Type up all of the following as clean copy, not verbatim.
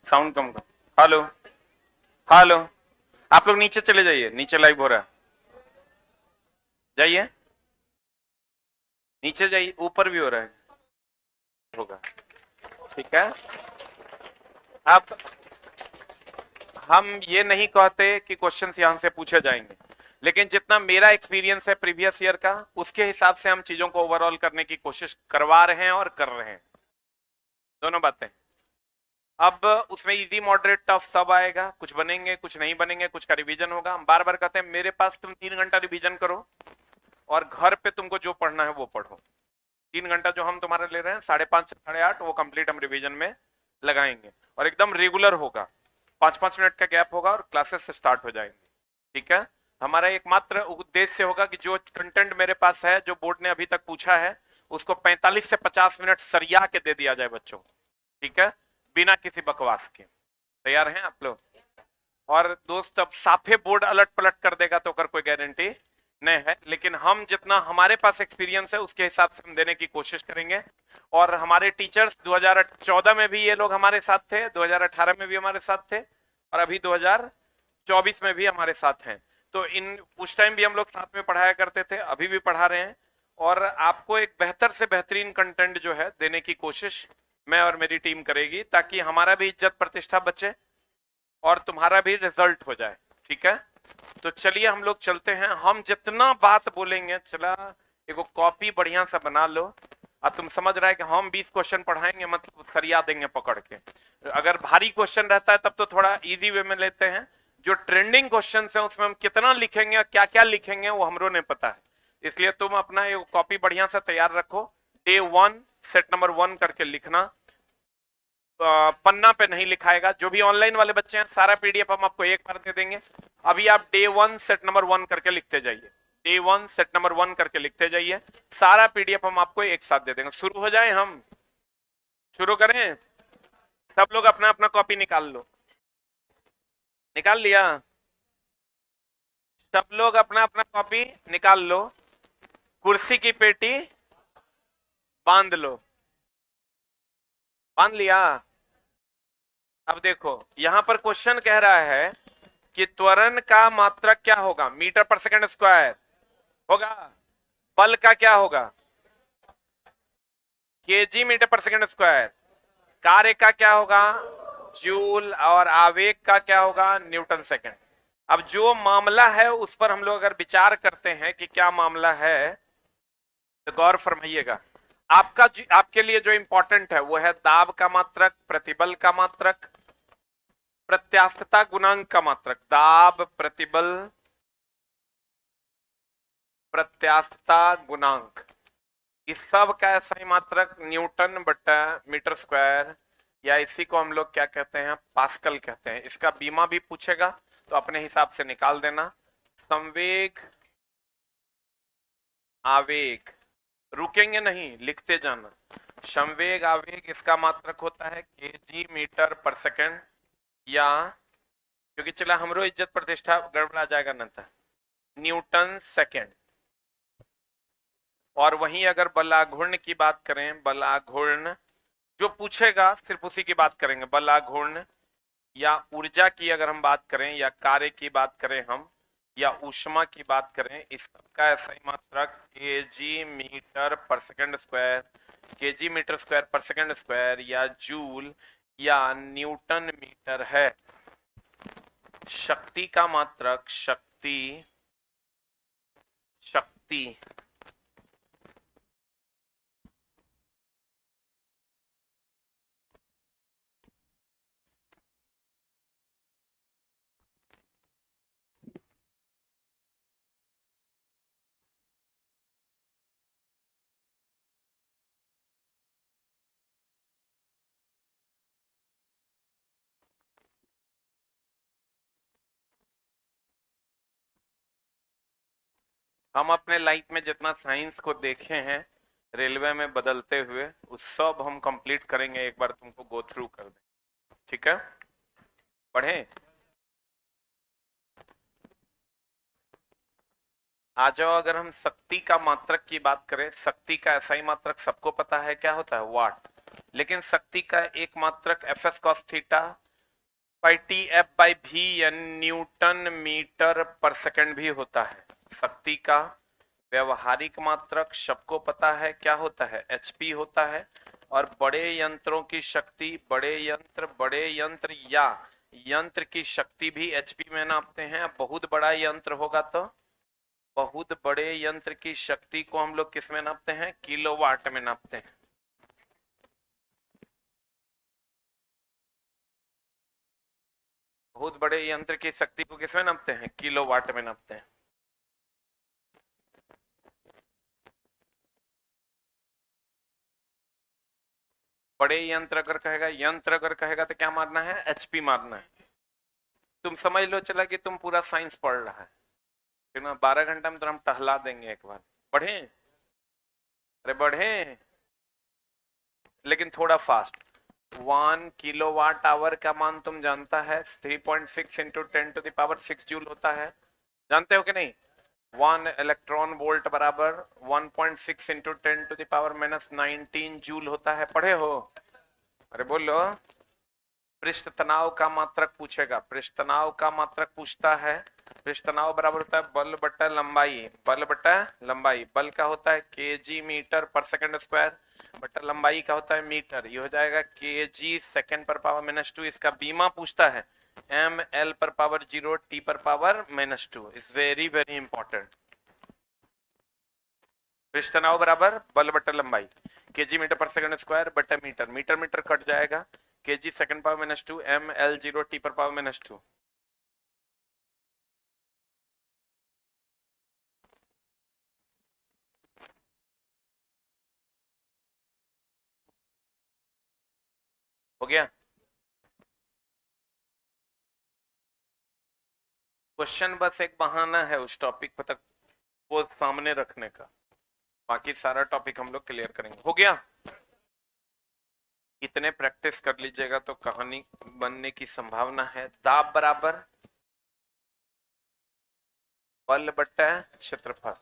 Sound कम कर। Hello, hello. आप लोग नीचे चले जाइए, नीचे लाइव हो रहा है। जाइए, नीचे जाइए, ऊपर भी हो रहा है, होगा। ठीक है। अब हम ये नहीं कहते कि क्वेश्चन यहां से पूछे जाएंगे, लेकिन जितना मेरा एक्सपीरियंस है प्रीवियस ईयर का, उसके हिसाब से हम चीजों को ओवरऑल करने की कोशिश करवा रहे हैं और कर रहे हैं, दोनों बातें। अब उसमें इजी मॉडरेट टफ सब आएगा, कुछ बनेंगे कुछ नहीं बनेंगे, कुछ का रिवीजन होगा। हम बार बार कहते हैं मेरे पास तुम 3 घंटा रिवीजन करो और घर पे तुमको जो पढ़ना है वो पढ़ो। 3 घंटा जो हम तुम्हारा ले रहे हैं, 5:30 से 8:30 वो कंप्लीट हम रिवीजन में लगाएंगे, और एकदम रेगुलर होगा। 5-5 मिनट का गैप होगा और क्लासेस स्टार्ट हो जाएंगे। ठीक है। हमारा एकमात्र उद्देश्य होगा कि जो कंटेंट मेरे पास है, जो बोर्ड ने अभी तक पूछा है, उसको 45 से 50 मिनट सरिया के दे दिया जाए बच्चों को। ठीक है, बिना किसी बकवास के। तैयार हैं आप लोग? और दोस्त, अब साफे बोर्ड अलट पलट कर देगा तो कर कोई गारंटी नहीं है, लेकिन हम जितना हमारे पास एक्सपीरियंस है उसके हिसाब से हम देने की कोशिश करेंगे। और हमारे टीचर्स 2014 में भी ये लोग हमारे साथ थे, 2018 में भी हमारे साथ थे, और अभी 2024 में भी हमारे साथ हैं। तो इन उस टाइम भी हम लोग साथ में पढ़ाया करते थे, अभी भी पढ़ा रहे हैं। और आपको एक बेहतर से बेहतरीन कंटेंट जो है देने की कोशिश मैं और मेरी टीम करेगी, ताकि हमारा भी इज्जत प्रतिष्ठा बचे और तुम्हारा भी रिजल्ट हो जाए। ठीक है। तो चलिए हम लोग चलते हैं। हम जितना बात बोलेंगे, चला एगो कॉपी बढ़िया सा बना लो। अब तुम समझ रहा है कि हम 20 क्वेश्चन पढ़ाएंगे मतलब सरिया देंगे पकड़ के। अगर भारी क्वेश्चन रहता है तब तो थोड़ा इजी वे में लेते हैं। जो ट्रेंडिंग क्वेश्चन है उसमें हम कितना लिखेंगे और क्या क्या लिखेंगे वो हमरो नहीं पता है, इसलिए तुम अपना एक कॉपी बढ़िया सा तैयार रखो। Day 1 सेट नंबर 1 करके लिखना। पन्ना पे नहीं लिखाएगा। जो भी ऑनलाइन वाले बच्चे हैं, सारा पीडीएफ हम आपको एक बार दे देंगे। अभी आप Day 1 सेट नंबर 1 करके लिखते जाइए। Day 1 सेट नंबर 1 करके लिखते जाइए। सारा पीडीएफ हम आपको एक साथ दे देंगे। शुरू हो जाए, हम शुरू करें। सब लोग अपना अपना कॉपी निकाल लो। निकाल लिया? सब लोग अपना अपना कॉपी निकाल लो। कुर्सी की पेटी बांध लो। बांध लिया? अब देखो, यहां पर क्वेश्चन कह रहा है कि त्वरण का मात्रक क्या होगा? मीटर पर सेकंड स्क्वायर होगा। बल का क्या होगा? केजी मीटर पर सेकंड स्क्वायर। कार्य का क्या होगा? जूल। और आवेग का क्या होगा? Newton second. अब जो मामला है उस पर हम लोग अगर विचार करते हैं कि क्या मामला है, तो गौर फरमाइएगा। आपके लिए जो इंपॉर्टेंट है वो है दाब का मात्रक, प्रतिबल का मात्रक, प्रत्यास्थता गुणांक का मात्रक। दाब, प्रतिबल, प्रत्यास्थता गुणांक, इस सब का सही मात्रक न्यूटन बटा मीटर स्क्वायर, या इसी को हम लोग क्या कहते हैं? पास्कल कहते हैं। इसका बीमा भी पूछेगा तो अपने हिसाब से निकाल देना। संवेग, आवेग, रुकेंगे नहीं, लिखते जाना। संवेग आवेग, इसका मात्रक होता है केजी मीटर पर सेकंड, या क्योंकि चला हमरो इज्जत प्रतिष्ठा गड़बड़ा जाएगा न था, न्यूटन सेकंड। और वहीं अगर बलाघूर्ण की बात करें, बलाघूर्ण जो पूछेगा सिर्फ उसी की बात करेंगे। बलाघूर्ण या ऊर्जा की अगर हम बात करें, या कार्य की बात करें हम, या ऊष्मा की बात करें, इस सबका सही मात्रक केजी मीटर पर second square, KG metre square पर सेकंड स्क्वायर, या जूल, या न्यूटन मीटर है। शक्ति का मात्रक, शक्ति, शक्ति हम अपने लाइफ में जितना साइंस को देखे हैं रेलवे में बदलते हुए, उस सब हम कंप्लीट करेंगे, एक बार तुमको गो थ्रू कर दें। ठीक है, पढ़ें। आ जाओ। अगर हम शक्ति का मात्रक की बात करें, शक्ति का ऐसा ही मात्रक सबको पता है क्या होता है? वाट। लेकिन शक्ति का एक मात्रक F S cos theta, F/T/F/V या न्यूटन मीटर पर सेकंड भी होता है। शक्ति का व्यवहारिक मात्रक सबको पता है क्या होता है, HP होता है। और बड़े यंत्रों की शक्ति, बड़े यंत्र या यंत्र की शक्ति भी HP में नापते हैं। बहुत बड़ा यंत्र होगा तो बहुत बड़े यंत्र की शक्ति को हम लोग किस में नापते हैं, किलोवाट में नापते हैं। बहुत बड़े यंत्र की शक्ति को किस में नापते हैं, किलोवाट में नापते हैं। बड़े यंत्र अगर कहेगा तो क्या मारना है, HP मारना है। तुम समझ लो चला कि तुम पूरा साइंस पढ़ रहा है, फिर ना 12 घंटा में तो हम टहला देंगे एक बार। बढ़े, अरे बढ़े, लेकिन थोड़ा फास्ट। 1 किलोवाट आवर का मान तुम जानता है 3.6 इंटू 10⁻⁶ जूल होता है, जानते हो कि नहीं। 1 इलेक्ट्रॉन वोल्ट बराबर 1.6 इंटू 10⁻⁻19 जूल होता है, पढ़े हो। अरे बोलो। पृष्ठ तनाव का मात्रक पूछेगा, पृष्ठ तनाव का मात्रक पूछता है। पृष्ठ तनाव बराबर होता है बल बटा लंबाई, बल बटा लंबाई। बल का होता है kg मीटर पर सेकंड स्क्वायर बटा लंबाई का होता है मीटर, ये हो जाएगा kg सेकंड पर पावर -2। इसका बीमा पूछता है ml पर पावर 0 t पर power -2। Is very very important. पृष्ठ तनाव बराबर बल बटा लंबाई, kg मीटर पर सेकंड स्क्वायर बटा मीटर, मीटर मीटर कट जाएगा, kg second power -2 ml 0 t पर पावर -2। हो गया। क्वेश्चन बस एक बहाना है उस टॉपिक पर तक वो सामने रखने का, बाकी सारा टॉपिक हम लोग क्लियर करेंगे। हो गया। इतने प्रैक्टिस कर लीजिएगा तो कहानी बनने की संभावना है। दाब बराबर बल बटा क्षेत्रफल,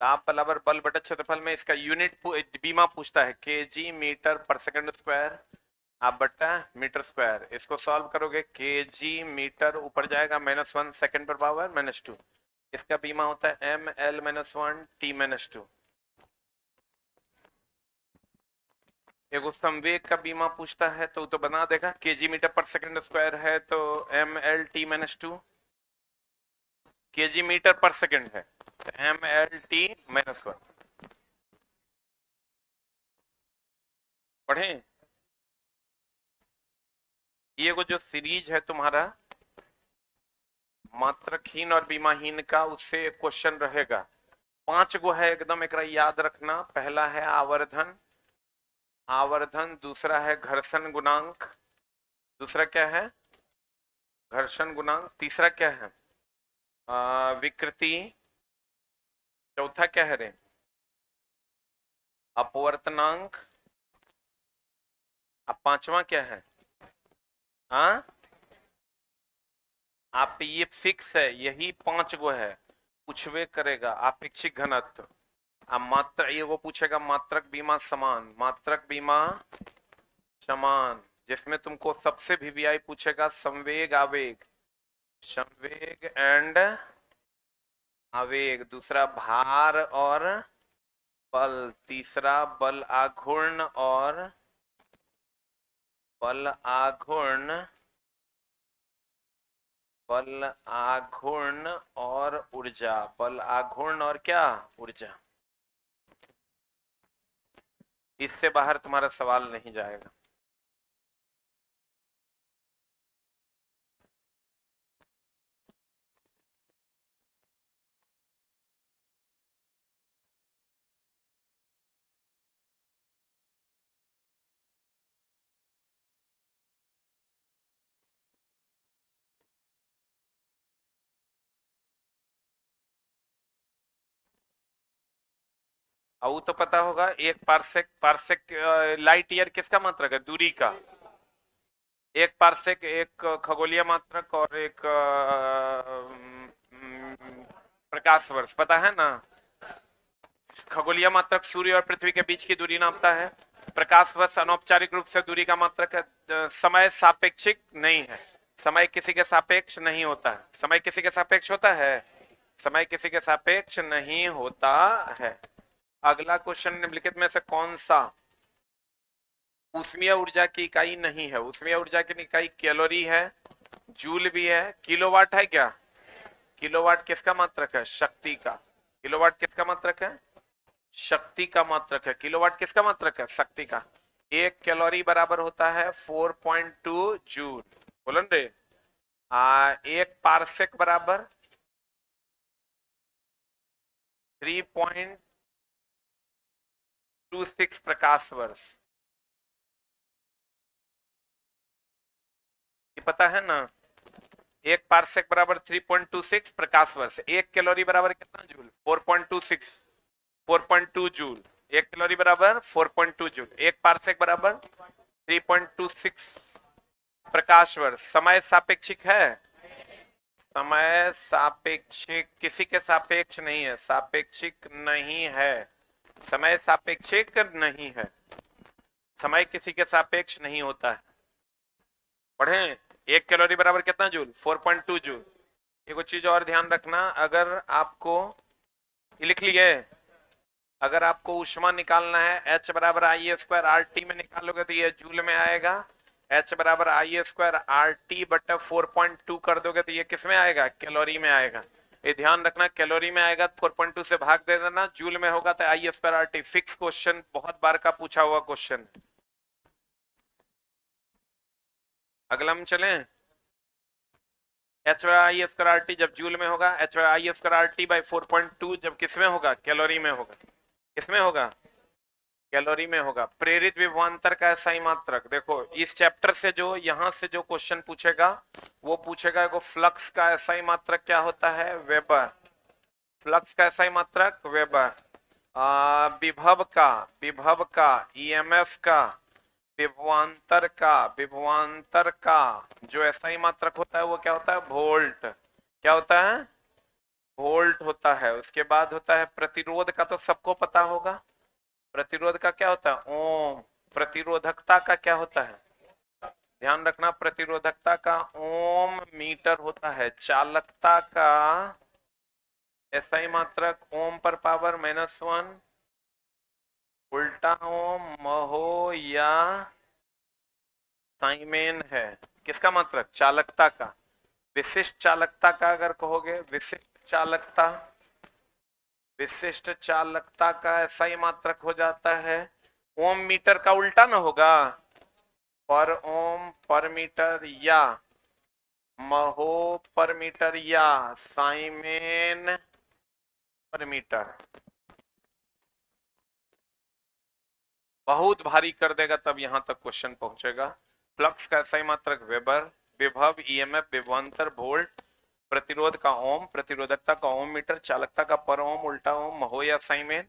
दाब बराबर बल बटा क्षेत्रफल में इसका यूनिट बीमा पूछता है kg मीटर पर सेकंड स्क्वायर आप बटा मीटर स्क्वायर। इसको सॉल्व करोगे kg मीटर ऊपर जाएगा -1 सेकंड पर पावर -2, इसका बीमा होता है ml -1 t -2। एगो संवेग का बीमा पूछता है तो बना देगा, kg मीटर पर सेकंड स्क्वायर है तो ml t -2, kg मीटर पर सेकंड है तो ml t -1। पढ़े। ये वो जो सीरीज है तुम्हारा मात्रकहीन और बीमाहीन का, उससे क्वेश्चन रहेगा। 5 गो है एकदम, एक याद रखना। पहला है आवर्धन, आवर्धन। दूसरा है घर्षण गुणांक, दूसरा क्या है, घर्षण गुणांक। तीसरा क्या है, विकृति। चौथा क्या है रे, अपवर्तनांक। अब पांचवा क्या है, हाँ आप ये फिक्स है, यही 5 गो है, पूछवे करेगा। आपेक्षिक घनत्व, अब मात्र ये वो पूछेगा मात्रक बीमा समान, मात्रक बीमा समान, जिसमें तुमको सबसे वीवीआई पूछेगा संवेग आवेग, संवेग एंड आवेग। दूसरा भार और बल, तीसरा बल आघूर्ण और बल आघूर्ण, बल आघूर्ण और ऊर्जा, बल आघूर्ण और क्या, ऊर्जा। इससे बाहर तुम्हारा सवाल नहीं जाएगा। वो तो पता होगा, एक पारसेक, पारसेक लाइट ईयर किसका मात्रक है, दूरी का। एक पारसेक एक खगोलीय मात्रक और एक प्रकाश वर्ष, पता है ना। खगोलीय मात्रक सूर्य और पृथ्वी के बीच की दूरी नापता है, प्रकाश वर्ष अनौपचारिक रूप से दूरी का मात्रक है, समय सापेक्षिक नहीं है। समय किसी के सापेक्ष नहीं होता है। समय किसी के सापेक्ष होता है? समय किसी के सापेक्ष नहीं होता है। अगला क्वेश्चन निम्नलिखित में से कौन सा ऊष्मीय ऊर्जा की इकाई नहीं है? ऊष्मीय ऊर्जा की इकाई कैलोरी है, जूल भी है, किलोवाट है क्या? किलोवाट किसका मात्रक है? शक्ति का। किलोवाट किसका मात्रक है? शक्ति का मात्रक है। किलोवाट किसका मात्रक है? शक्ति का। एक कैलोरी बराबर होता है 4.2 जूल। बोलन रे। एक पारसेक बराबर 3.26 प्रकाश वर्ष। ये पता है ना? एक पारसेक बराबर 3.26 प्रकाश वर्ष। एक कैलोरी बराबर कितना जूल? 4.26, 4.2 जूल। एक कैलोरी बराबर 4.2 जूल। एक पारसेक बराबर 3.26 प्रकाश वर्ष। समय सापेक्षिक है? समय सापेक्षिक किसी के सापेक्ष नहीं है, सापेक्षिक नहीं है। समय सापेक्षिक नहीं है, समय किसी के सापेक्ष नहीं होता है। पढ़ें। एक कैलोरी बराबर कितना जूल? 4.2 जूल। एक चीज और ध्यान रखना, अगर आपको लिख लिए, अगर आपको ऊष्मा निकालना है H बराबर आई स्क्वायर आर टी में निकालोगे तो ये जूल में आएगा। H बराबर आई स्क्वायर आर टी बटा 4.2 कर दोगे तो ये किस में आएगा? कैलोरी में आएगा। ये ध्यान रखना, कैलोरी में आएगा 4.2 से भाग दे देना, जूल में होगा तो I square R T. Fix question, बहुत बार का पूछा हुआ क्वेश्चन। अगला हम चलें। H आई स्क्वायर आर टी जब जूल में होगा, H I square R T by 4.2 जब किस में होगा? कैलोरी में होगा। किसमें होगा? कैलोरी में होगा। प्रेरित विभवांतर का एसआई मात्रक। देखो इस चैप्टर से जो यहां से जो क्वेश्चन पूछेगा वो पूछेगा कि फ्लक्स का एसआई मात्रक क्या होता है? वेबर। फ्लक्स का एसआई मात्रक वेबर। विभव का ईएमएफ का विभवांतर का जो एसआई मात्रक होता है वो क्या होता है? वोल्ट। क्या होता है? वोल्ट होता है। उसके बाद होता है प्रतिरोध का, तो सबको पता होगा। प्रतिरोध का क्या होता है? ओम। प्रतिरोधकता का क्या होता है? ध्यान रखना, प्रतिरोधकता का ओम मीटर होता है। चालकता का एसआई मात्रक ओम पर पावर -1, उल्टा ओम, महो या साइमेन है। किसका मात्रक? चालकता का। विशिष्ट चालकता का अगर कहोगे, विशिष्ट चालकता का एसआई मात्रक हो जाता है ओम मीटर का उल्टा ना होगा, पर ओम पर मीटर या महो पर मीटर या साइमेन पर मीटर। बहुत भारी कर देगा तब यहां तक क्वेश्चन पहुंचेगा। फ्लक्स का एसआई मात्रक वेबर, विभव ईएमएफ विभवांतर वोल्ट, प्रतिरोध का ओम, प्रतिरोधकता का ओम मीटर, चालकता का पर ओम, उल्टा ओम, महो या साइमेन,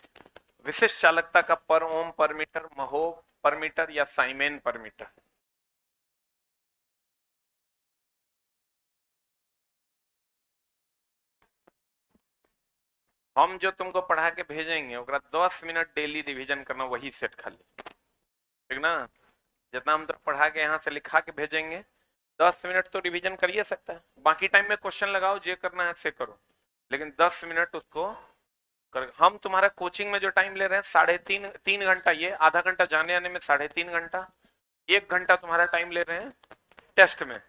विशिष्ट चालकता का पर ओम पर मीटर, महो पर मीटर या साइमेन पर मीटर। हम जो तुमको पढ़ा के भेजेंगे 10 मिनट डेली रिवीजन करना, वही सेट खाली, ठीक ना? जितना हम तो पढ़ा के यहाँ से लिखा के भेजेंगे 10 मिनट तो रिवीजन करिए सकता है। बाकी टाइम में क्वेश्चन लगाओ, जे करना है से करो, लेकिन 10 मिनट उसको कर। हम तुम्हारा कोचिंग में जो टाइम ले रहे हैं 3.5 घंटा, ये आधा घंटा जाने आने में 3.5 घंटा, 1 घंटा तुम्हारा टाइम ले रहे हैं टेस्ट में।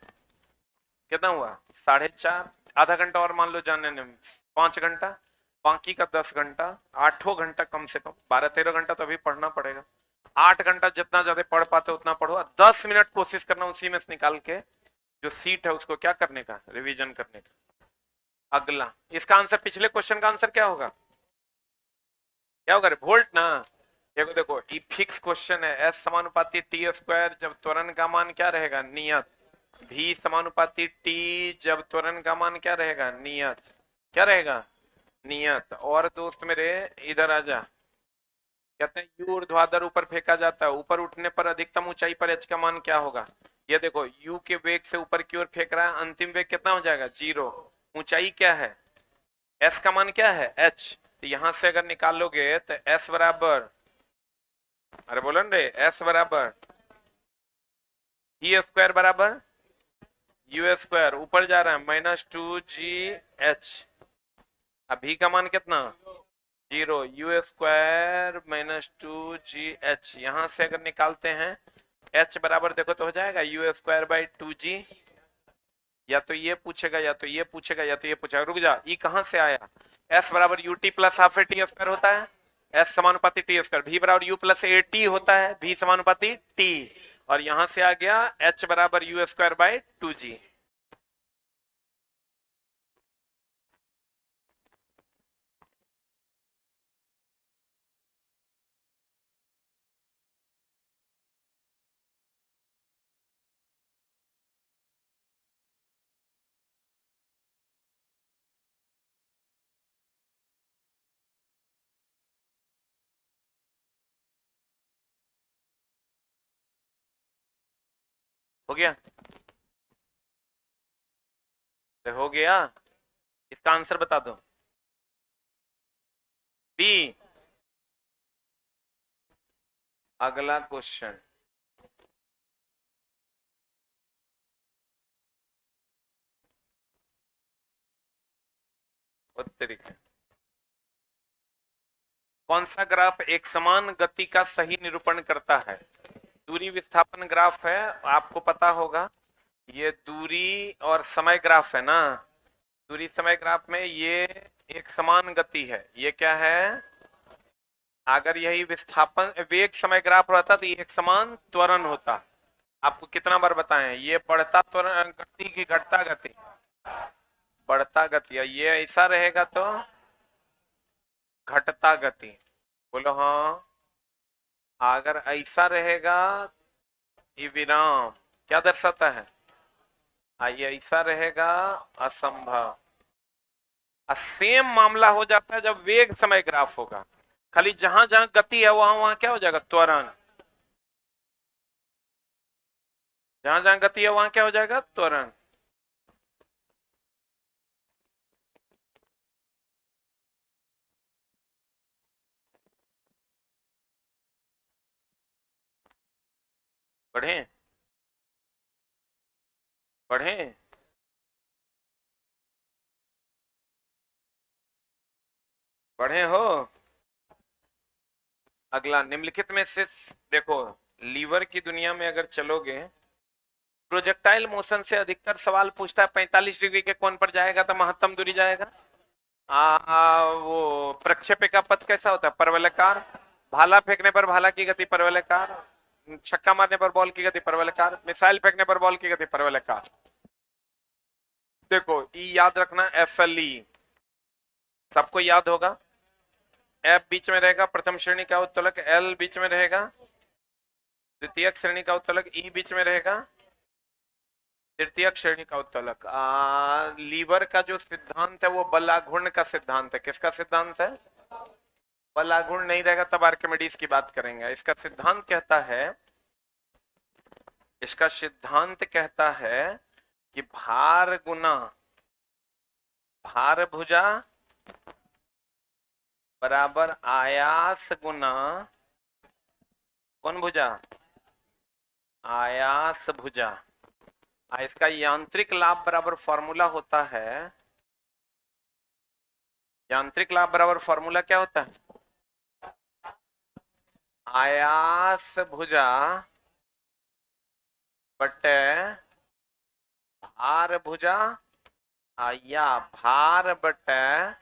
कितना हुआ? 4.5। आधा घंटा और मान लो जाने आने में 5 घंटा, बाकी का 10 घंटा, 8 घंटा कम से कम, 12-13 घंटा तो अभी पढ़ना पड़ेगा। 8 घंटा जितना ज्यादा पढ़ पाते उतना पढ़ो। 10 मिनट कोशिश करना उसी में से निकाल के जो सीट है उसको क्या करने का? रिवीजन करने का। अगला इसका आंसर, पिछले क्वेश्चन का आंसर क्या होगा? क्या होगा? वोल्ट ना। देखो देखो ये फिक्स क्वेश्चन है। एस समानुपाती टी स्क्वायर जब त्वरण का मान क्या रहेगा? नियत। भी समानुपाती टी जब त्वरण का मान क्या रहेगा? नियत। क्या रहेगा? नियत। और दोस्त मेरे इधर आ जा। कहते हैं यू ऊर्ध्वाधर ऊपर फेंका जाता है, ऊपर उठने पर अधिकतम ऊंचाई पर एच का मान क्या होगा? ये देखो यू के वेग से ऊपर की ओर फेंक रहा है, अंतिम वेग कितना हो जाएगा? 0। ऊंचाई क्या है? एस का मान क्या है? एच। तो यहां से अगर निकालोगे तो एस बराबर, अरे बोलो रे, एस बराबर ई स्क्वायर बराबर यू स्क्वायर ऊपर जा रहा है -2GH। अब भी का मान कितना 0, यू स्क्वायर -2GH। यहां से अगर निकालते हैं h बराबर देखो तो हो जाएगा यू स्क्वायर बाई 2G। या तो ये पूछेगा या तो ये पूछेगा या तो ये पूछेगा। रुक जा, ई कहां से आया? s बराबर U T plus half A T square होता है, s समानुपाती टी स्क्वायर। v बराबर यू प्लस ए टी होता है, v समानुपाती t। और यहां से आ गया h बराबर यू स्क्वायर बाई 2G। हो गया? तो हो गया, इसका आंसर बता दो। बी। अगला क्वेश्चन, उत्तरीय कौन सा ग्राफ एक समान गति का सही निरूपण करता है? दूरी विस्थापन ग्राफ है, आपको पता होगा। ये दूरी और समय ग्राफ है ना। दूरी समय ग्राफ में ये एक समान गति है। ये क्या है? अगर यही विस्थापन वेग समय ग्राफ रहता तो ये एक समान त्वरण होता। आपको कितना बार बताएं, ये बढ़ता त्वरण गति की घटता गति? बढ़ता गति। ये ऐसा रहेगा तो घटता गति। बोलो हाँ। अगर ऐसा रहेगा, ये विराम क्या दर्शाता है? ये ऐसा रहेगा, असंभव। सेम मामला हो जाता है जब वेग समय ग्राफ होगा। खाली जहां जहां गति है वहां वहां क्या हो जाएगा? त्वरण। जहां जहां गति है वहां क्या हो जाएगा? त्वरण। बढ़े बढ़े। बढ़े हो। अगला, निम्नलिखित में से देखो, लीवर की दुनिया में अगर चलोगे, प्रोजेक्टाइल मोशन से अधिकतर सवाल पूछता है 45 डिग्री के कोण पर जाएगा तो महत्तम दूरी जाएगा। वो प्रक्षेपी का पथ कैसा होता है? परवलयकार। भाला फेंकने पर भाला की गति परवलयकार। छक्का मारने पर बॉल की गति परवलयकार। मिसाइल फेंकने पर बॉल की गति परवलयकार। देखो ई याद रखना, FLE सबको याद होगा। F बीच में रहेगा, प्रथम श्रेणी का उत्तोलक। L बीच में रहेगा, द्वितीय श्रेणी का उत्तोलक। E बीच में रहेगा, तृतीय श्रेणी का उत्तोलक। लीवर का जो सिद्धांत है वो बलाघूर्ण का सिद्धांत है। किसका सिद्धांत है? बलाघूर्ण नहीं रहेगा तब आर्किमिडीज की बात करेंगे। इसका सिद्धांत कहता है, इसका सिद्धांत कहता है कि भार गुना भार भुजा बराबर आयास गुना कौन भुजा? आयास भुजा। इसका यांत्रिक लाभ बराबर फॉर्मूला होता है, यांत्रिक लाभ बराबर फॉर्मूला क्या होता है? आयास भुजा बटे भार भुजा या भार बटे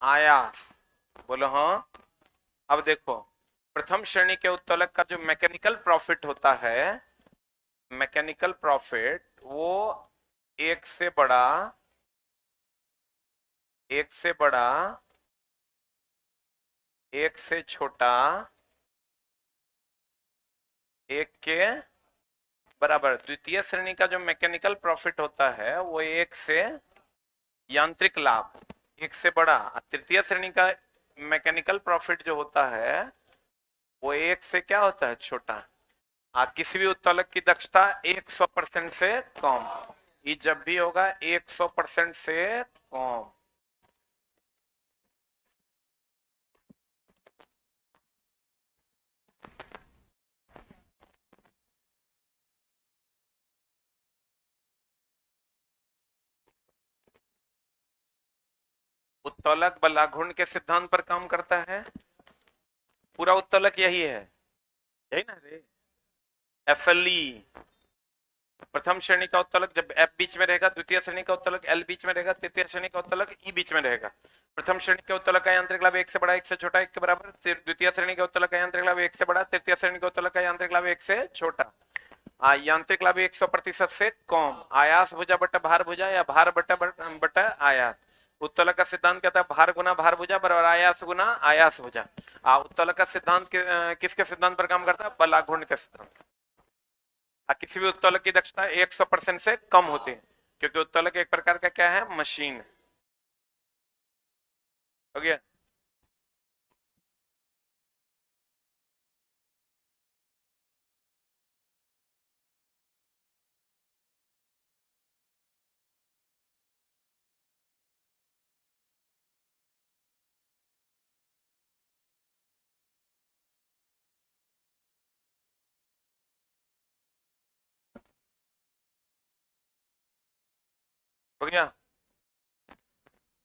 आयास। बोलो हाँ। अब देखो, प्रथम श्रेणी के उत्तोलक का जो मैकेनिकल प्रॉफिट होता है, मैकेनिकल प्रॉफिट वो एक से बड़ा, एक से बड़ा, एक से छोटा, एक के बराबर। द्वितीय श्रेणी का जो मैकेनिकल प्रॉफिट होता है वो एक से, यांत्रिक लाभ एक से बड़ा। तृतीय श्रेणी का मैकेनिकल प्रॉफिट जो होता है वो एक से क्या होता है? छोटा। किसी भी उत्तोलक की दक्षता 100% से कम। ये जब भी होगा 100% से कम। उत्तोलक बलाघूर्ण के सिद्धांत पर काम करता है। पूरा उत्तोलक यही है, यही ना रे। एफएलई प्रथम श्रेणी का उत्तोलक जब एफ बीच में रहेगा, द्वितीय श्रेणी का उत्तोलक एल बीच में रहेगा, तृतीय श्रेणी का उत्तोलक ई बीच में रहेगा। प्रथम श्रेणी के उत्तोलक का यांत्रिक लाभ 1 से बड़ा 1 से छोटा 1 के बराबर, द्वितीय श्रेणी के उत्तोलक का यांत्रिक लाभ 1 से बड़ा, तृतीय श्रेणी के उत्तोलक का यांत्रिक लाभ 1 से छोटा। यांत्रिक लाभ 100% से कम। आयास भुजा बटा भार भुजा या भार बटा आयास। उत्तोलक का सिद्धांत कहता है भार गुना भार भुजा बराबर आयास गुना आयास भुजा। उत्तोलक का सिद्धांत किसके सिद्धांत पर काम करता है? बलाघूर्ण के सिद्धांत। किसी भी उत्तोलक की दक्षता 100% से कम होती है, क्योंकि उत्तोलक एक प्रकार का क्या है? मशीन। हो गया? हो गया?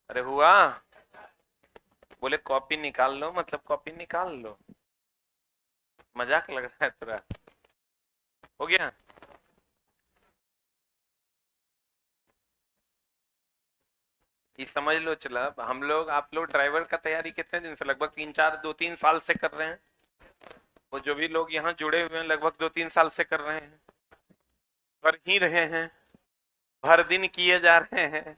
अरे हुआ? बोले कॉपी निकाल लो, मतलब कॉपी निकाल लो। मजाक लग रहा है तुरा? हो गया? ये समझ लो। चला, हम लोग आप लोग ड्राइवर का तैयारी कितने दिन से? लगभग 2-3 साल से कर रहे हैं। वो जो भी लोग यहाँ जुड़े हुए हैं लगभग 2-3 साल से कर रहे हैं, कर ही रहे हैं, भर दिन किए जा रहे हैं।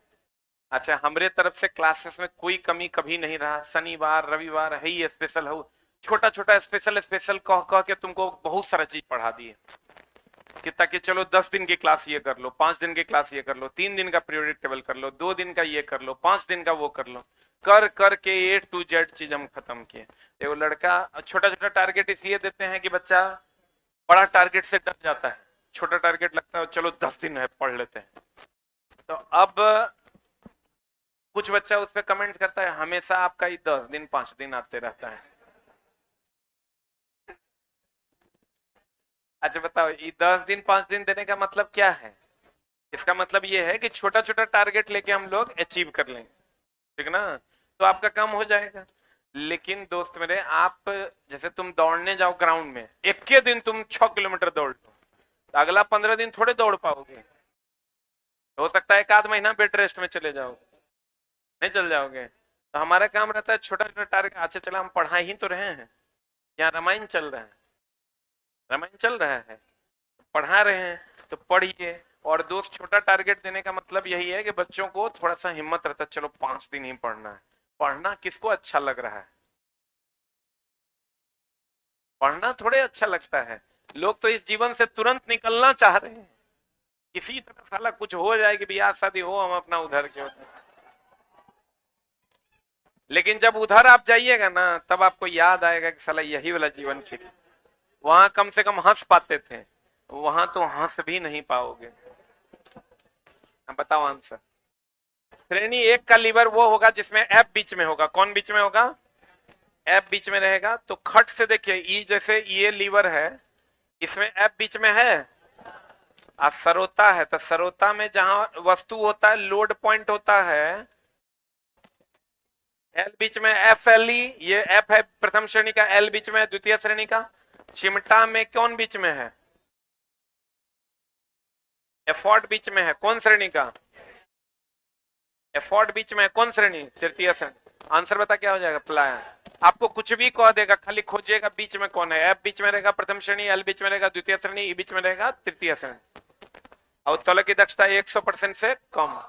अच्छा, हमारे तरफ से क्लासेस में कोई कमी कभी नहीं रहा। शनिवार रविवार है ही स्पेशल हो, छोटा छोटा स्पेशल स्पेशल कह कह के तुमको बहुत सारा चीज पढ़ा दिए कि ताकि चलो 10 दिन की क्लास ये कर लो, 5 दिन की क्लास ये कर लो, 3 दिन का पीरियोडिक टेबल कर लो, 2 दिन का ये कर लो, 5 दिन का वो कर लो। कर कर के A to Z चीज हम खत्म किए। देखो लड़का छोटा छोटा टारगेट इसलिए देते हैं कि बच्चा बड़ा टारगेट से डर जाता है। छोटा टारगेट लगता है चलो 10 दिन है पढ़ लेते हैं। तो अब कुछ बच्चा उस पर कमेंट करता है हमेशा आपका ही 10 दिन 5 दिन आते रहता है। अच्छा बताओ, ये 10 दिन 5 दिन देने का मतलब क्या है? इसका मतलब ये है कि छोटा छोटा टारगेट लेके हम लोग अचीव कर लेंगे, ठीक ना? तो आपका काम हो जाएगा। लेकिन दोस्त मेरे, आप जैसे तुम दौड़ने जाओ ग्राउंड में, एक के दिन तुम 6 किलोमीटर दौड़ लो, तो अगला 15 दिन थोड़े दौड़ पाओगे। हो सकता है 1 आध महीना बेड रेस्ट में चले जाओगे, नहीं चल जाओगे। तो हमारा काम रहता है छोटा छोटा टारगेट। अच्छा चला, हम पढ़ा ही तो रहे हैं, यहाँ रामायण चल रहा है, रामायण चल रहा है, पढ़ा रहे हैं तो पढ़िए। और दोस्त, छोटा टारगेट देने का मतलब यही है कि बच्चों को थोड़ा सा हिम्मत रहता है, चलो 5 दिन ही पढ़ना है। पढ़ना किसको अच्छा लग रहा है? पढ़ना थोड़े अच्छा लगता है। लोग तो इस जीवन से तुरंत निकलना चाह रहे हैं, किसी तरह साला कुछ हो जाए कि ब्याह शादी हो, हम अपना उधर के उधर। लेकिन जब उधर आप जाइएगा ना, तब आपको याद आएगा कि साला यही वाला जीवन ठीक। वहां कम से कम हंस पाते थे, वहां तो हंस भी नहीं पाओगे। बताओ आंसर। श्रेणी 1 का लीवर वो होगा जिसमें एफ बीच में होगा। कौन बीच में होगा? एफ बीच में रहेगा। तो खट से देखिए, ई जैसे ये लीवर है, इसमें एफ बीच में है, सरोता है। तो सरोता में जहां वस्तु होता है, लोड पॉइंट होता है, एल बीच में एफ एल ई, ये एफ है प्रथम श्रेणी का, एल बीच में है द्वितीय श्रेणी का। चिमटा में कौन बीच में है? एफॉर्ड बीच में है। कौन श्रेणी का? एफॉर्ड बीच में है। कौन श्रेणी? तृतीय श्रेणी। आंसर बता क्या हो जाएगा? प्लायन। आपको कुछ भी कह देगा, खाली खोजिएगा बीच में कौन है। एफ बीच में रहेगा प्रथम श्रेणी, एल बीच में रहेगा द्वितीय श्रेणी, ई बीच में रहेगा तृतीय श्रेणी। और उत्तोलक की दक्षता 100% से कम।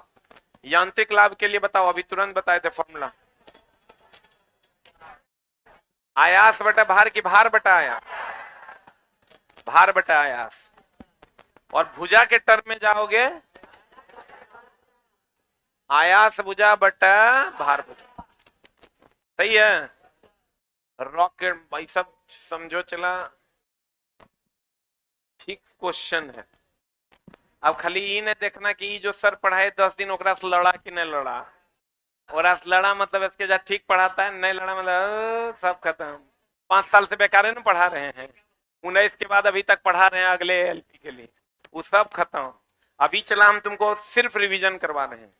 यांत्रिक लाभ के लिए बताओ, अभी तुरंत बताए थे फॉर्मूला। आयास बटा भार की भार बटा आयास? भार बटा आयास। और भुजा के टर्म में जाओगे, आयास भुजा बटा भार भुजा। सही है? रॉकेट भाई सब समझो चला, फिक्स क्वेश्चन है। अब खाली ये नहीं देखना कि जो सर पढ़ाए 10 दिन ओकरा से लड़ा कि नहीं लड़ा। ओकरा से लड़ा मतलब इसके जा ठीक पढ़ाता है, नहीं लड़ा मतलब सब खत्म। 5 साल से बेकार है ना पढ़ा रहे हैं, 19 के बाद अभी तक पढ़ा रहे हैं अगले एलपी के लिए, वो सब खत्म। अभी चला हम तुमको सिर्फ रिवीजन करवा रहे हैं,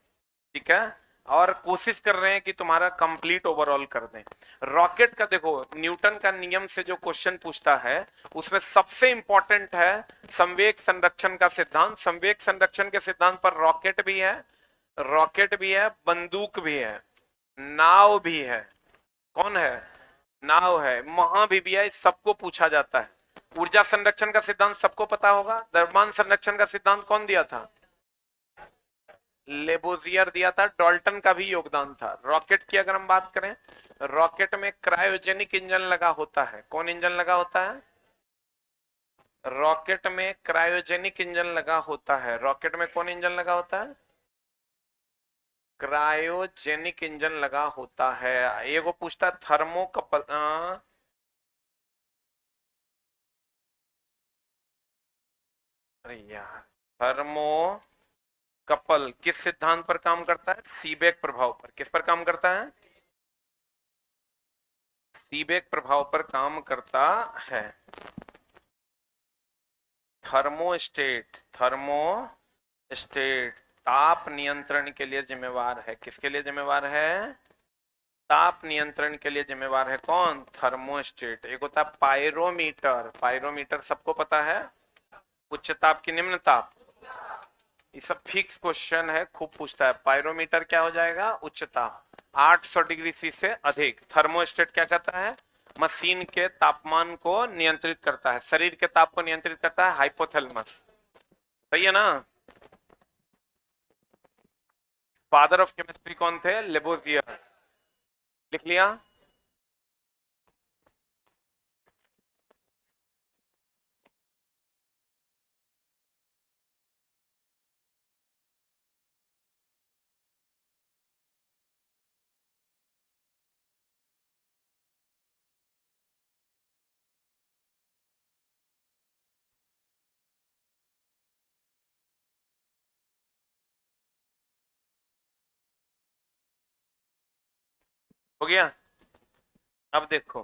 ठीक है? और कोशिश कर रहे हैं कि तुम्हारा कंप्लीट ओवरऑल कर दें। रॉकेट का देखो, न्यूटन का नियम से जो क्वेश्चन पूछता है उसमें सबसे इंपॉर्टेंट है संवेग संरक्षण का सिद्धांत। संवेग संरक्षण के सिद्धांत पर रॉकेट भी है, बंदूक भी है, नाव भी है। कौन है? नाव है, महाभी भी है, सबको पूछा जाता है। ऊर्जा संरक्षण का सिद्धांत सबको पता होगा। द्रव्यमान संरक्षण का सिद्धांत कौन दिया था? लेबोजियर दिया था। डाल्टन का भी योगदान था। रॉकेट की अगर हम बात करें, रॉकेट में क्रायोजेनिक इंजन लगा होता है। कौन इंजन लगा होता है? रॉकेट में क्रायोजेनिक इंजन लगा होता है। रॉकेट में कौन इंजन लगा होता है? क्रायोजेनिक इंजन लगा होता है। ये को पूछता है थर्मोकपल, अरे यार, थर्मो कपल किस सिद्धांत पर काम करता है? सीबेक प्रभाव पर। किस पर काम करता है? सीबेक प्रभाव पर काम करता है। थर्मोस्टेट ताप नियंत्रण के लिए जिम्मेवार है। किसके लिए जिम्मेवार है? ताप नियंत्रण के लिए जिम्मेवार है। कौन? थर्मोस्टेट। एक होता है पायरोमीटर। पायरोमीटर सबको पता है, उच्च ताप की निम्न ताप। ये सब फिक्स क्वेश्चन है, खूब पूछता है। पायरोमीटर क्या हो जाएगा? उच्च ताप, 800 डिग्री सी से अधिक। थर्मोस्टेट क्या करता है? मशीन के तापमान को नियंत्रित करता है, शरीर के ताप को नियंत्रित करता है, हाइपोथैलेमस। सही है ना? फादर ऑफ केमिस्ट्री कौन थे? लेबोजियर। लिख लिया? हो गया? अब देखो,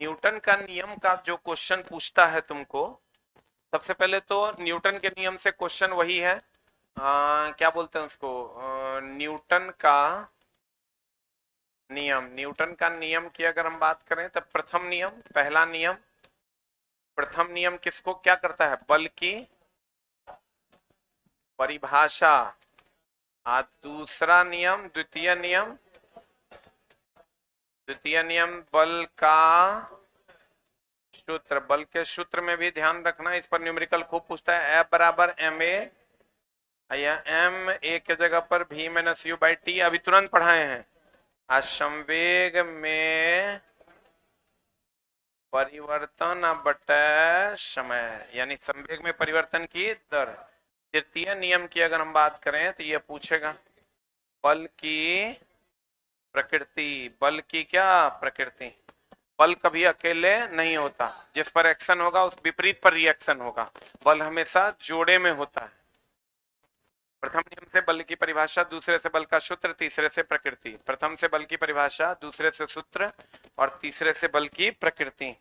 न्यूटन का नियम का जो क्वेश्चन पूछता है तुमको, सबसे पहले तो न्यूटन के नियम से क्वेश्चन वही है, क्या बोलते हैं उसको, न्यूटन का नियम। न्यूटन का नियम की अगर हम बात करें तो प्रथम नियम, पहला नियम, प्रथम नियम किसको क्या करता है? बल की परिभाषा। दूसरा नियम, द्वितीय नियम बल का सूत्र। बल के सूत्र में भी ध्यान रखना, इस पर न्यूमेरिकल खूब पूछता है। F बराबर एम ए, या एम ए के जगह पर v minus you by T, अभी तुरंत पढ़ाए हैं। संवेग में परिवर्तन बटे समय, यानी संवेग में परिवर्तन की दर। तृतीय नियम की अगर हम बात करें तो ये पूछेगा बल की प्रकृति। बल की क्या प्रकृति? बल कभी अकेले नहीं होता, जिस पर एक्शन होगा उस विपरीत पर रिएक्शन होगा। बल हमेशा जोड़े में होता है। प्रथम नियम से बल की परिभाषा, दूसरे से बल का सूत्र, तीसरे से प्रकृति। प्रथम से बल की परिभाषा, दूसरे से सूत्र और तीसरे से बल की प्रकृति।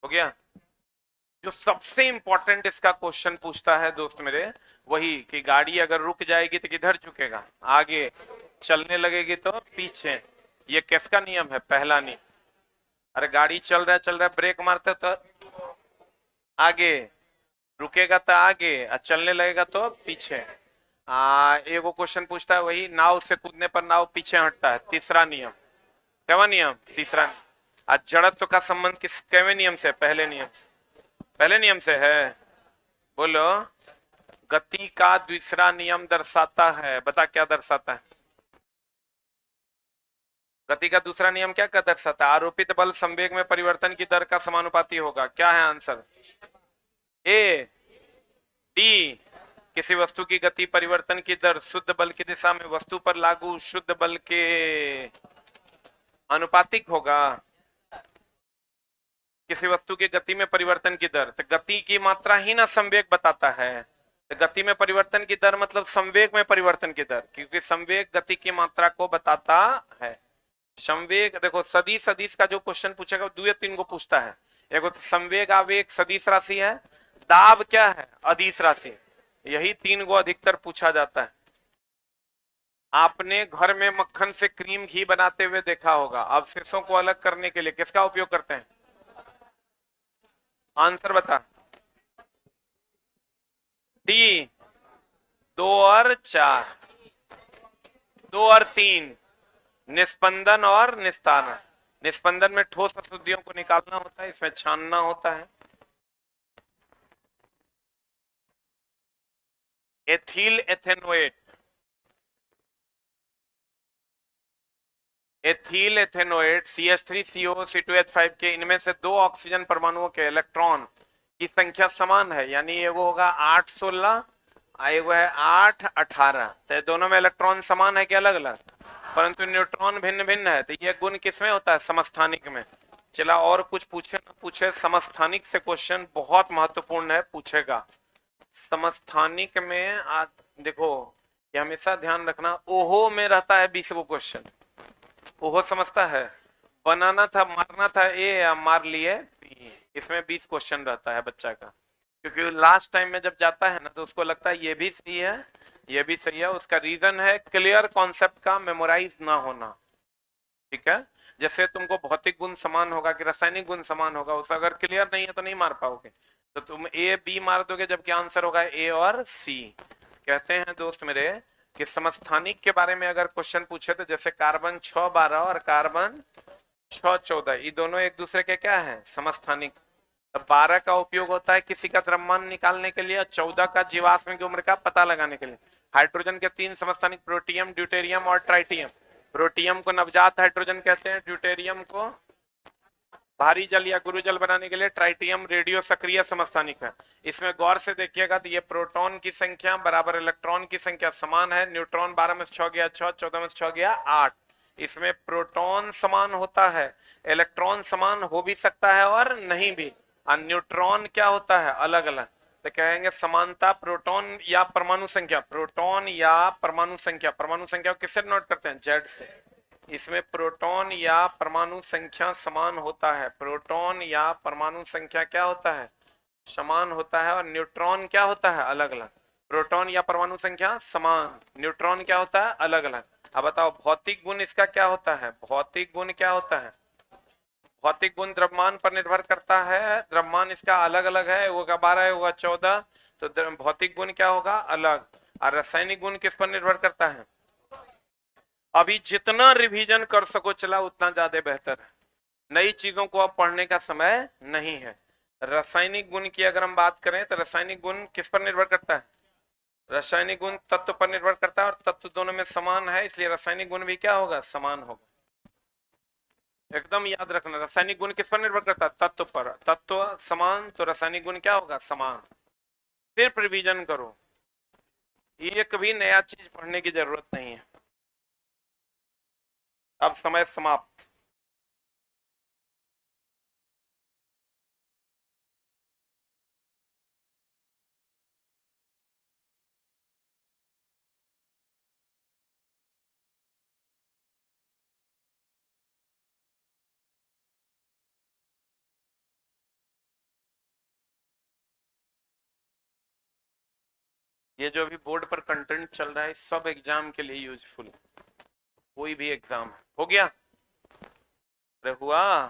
हो गया? जो सबसे इंपॉर्टेंट इसका क्वेश्चन पूछता है दोस्त मेरे, वही कि गाड़ी अगर रुक जाएगी तो किधर झुकेगा? आगे। चलने लगेगी तो पीछे। ये किसका नियम है? पहला नियम। अरे गाड़ी चल रहा है, ब्रेक मारते तो आगे, रुकेगा तो आगे, और चलने लगेगा तो पीछे। एगो क्वेश्चन पूछता है वही, नाव से कूदने पर नाव पीछे हटता है। तीसरा नियम। क्या नियम? तीसरा। आज जड़त्व का संबंध किस केवे नियम से? पहले नियम से। पहले नियम से है। बोलो। गति का दूसरा नियम दर्शाता है, बता क्या दर्शाता है? गति का दूसरा नियम क्या क्या दर्शाता है? आरोपित बल संवेग में परिवर्तन की दर का समानुपाती होगा। क्या है आंसर? ए, डी। किसी वस्तु की गति परिवर्तन की दर शुद्ध बल की दिशा में वस्तु पर लागू शुद्ध बल के अनुपातिक होगा। किसी वस्तु की गति में परिवर्तन की दर, तो गति की मात्रा ही ना संवेग बताता है। तो गति में परिवर्तन की दर मतलब संवेग में परिवर्तन की दर, क्योंकि संवेग गति की मात्रा को बताता है। संवेग देखो, सदिश सदिश का जो क्वेश्चन पूछेगा दो या तीन को पूछता है। एक संवेग आवेग सदिश राशि है, दाब क्या है अदिश राशि, यही तीन को अधिकतर पूछा जाता है। आपने घर में मक्खन से क्रीम घी बनाते हुए देखा होगा, अवशेषों को अलग करने के लिए किसका उपयोग करते हैं? आंसर बता। डी, 2 और 4, 2 और 3, निस्पंदन और निस्तारण। निस्पंदन में ठोस अशुद्धियों को निकालना होता है, इसमें छानना होता है। Ethyl ethanoate, ethyl ethanoate CH3CO, C2H5 के इनमें से दो ऑक्सीजन परमाणुओं के इलेक्ट्रॉन की संख्या समान है, यानी एगो होगा 8-16, एगो है 8-18, तो दोनों में इलेक्ट्रॉन समान है कि अलग अलग, परंतु न्यूट्रॉन भिन्न भिन्न है। तो यह गुण किसमें होता है? समस्थानिक में। चला और कुछ पूछे ना पूछे, समस्थानिक से क्वेश्चन बहुत महत्वपूर्ण है, पूछेगा। समस्थानिक में देखो, ये हमेशा ध्यान रखना, ओहो में रहता है 20 क्वेश्चन। ओहो समझता है, बनाना था मारना था ए या मार लिए बी, इसमें 20 क्वेश्चन रहता है बच्चा का। क्योंकि लास्ट टाइम में जब जाता है ना तो उसको लगता है ये भी सही है ये भी सही है। उसका रीजन है क्लियर कॉन्सेप्ट का मेमोराइज ना होना। ठीक है, जैसे तुमको भौतिक गुण समान होगा कि रासायनिक गुण समान होगा, उस अगर क्लियर नहीं है तो नहीं मार पाओगे, तो तुम ए बी मार दोगे जबकि आंसर होगा ए और सी। कहते हैं दोस्त मेरे कि समस्थानिक के बारे में अगर क्वेश्चन पूछे तो जैसे कार्बन 6-12 और कार्बन 6-14, ये दोनों एक दूसरे के क्या है? समस्थानिक। 12 का उपयोग होता है किसी का द्रव्यमान निकालने के लिए, 14 का जीवाश्म की उम्र का पता लगाने के लिए। हाइड्रोजन के 3 समस्थानिक, प्रोटियम, ड्यूटेरियम और ट्राइटियम। प्रोटियम को नवजात हाइड्रोजन कहते हैं, ड्यूटेरियम को भारी जल या गुरु जल बनाने के लिए, ट्राइटियम रेडियो सक्रिय समस्थानिक है। इसमें गौर से देखिएगा तो ये प्रोटॉन की संख्या बराबर इलेक्ट्रॉन की संख्या समान है। न्यूट्रॉन 12 में 6 गया 6, 14 में 6 गया 8। इसमें प्रोटॉन समान होता है, इलेक्ट्रॉन समान हो भी सकता है और नहीं भी, और न्यूट्रॉन क्या होता है? अलग अलग। तो कहेंगे समानता प्रोटॉन या परमाणु संख्या, प्रोटॉन या परमाणु संख्या। परमाणु संख्या को किससे नोट करते हैं? जेड से। इसमें प्रोटॉन या परमाणु संख्या समान होता है, प्रोटॉन या परमाणु संख्या क्या होता है? समान होता है। और न्यूट्रॉन क्या होता है? अलग अलग। प्रोटॉन या परमाणु संख्या समान, न्यूट्रॉन क्या होता है? अलग अलग। अब बताओ भौतिक गुण इसका क्या होता है? भौतिक गुण क्या होता है? भौतिक गुण द्रव्यमान पर निर्भर करता है, द्रव्यमान इसका अलग अलग है, होगा 12 होगा 14, तो भौतिक गुण क्या होगा? अलग। और रासायनिक गुण किस पर निर्भर करता है? अभी जितना रिवीजन कर सको चला उतना ज्यादा बेहतर है, नई चीजों को अब पढ़ने का समय नहीं है। रासायनिक गुण की अगर हम बात करें तो रासायनिक गुण किस पर निर्भर करता है? रासायनिक गुण तत्व पर निर्भर करता है, और तत्व दोनों में समान है, इसलिए रासायनिक गुण भी क्या होगा? समान होगा। एकदम याद रखना, रासायनिक गुण किस पर निर्भर करता है? तत्व पर। तत्व समान तो रासायनिक गुण क्या होगा? समान। सिर्फ रिवीजन करो, एक भी नया चीज पढ़ने की जरूरत नहीं है। अब समय समाप्त। ये जो अभी बोर्ड पर कंटेंट चल रहा है सब एग्जाम के लिए यूजफुल, कोई भी एग्जाम हो गया। अरे हुआ,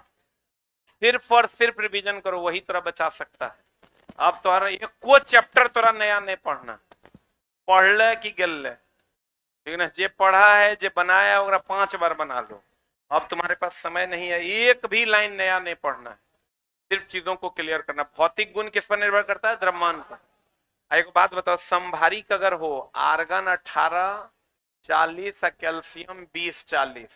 सिर्फ और सिर्फ रिवीजन करो, वही तोरा बचा सकता है। अब तुम्हारा ये कोई चैप्टर तोरा नया नहीं पढ़ना, पढ़ ले कि गल ले, ठीक है? जे पढ़ा है जे बनाया ओकरा 5 बार बना लो। अब तुम्हारे पास समय नहीं है, एक भी लाइन नया नहीं पढ़ना है, सिर्फ चीजों को क्लियर करना। भौतिक गुण किस पर निर्भर करता है? द्रव्यमान पर। एक बात बताओ, संभारिक अगर हो, आर्गन 18-40 और कैल्शियम 20-40,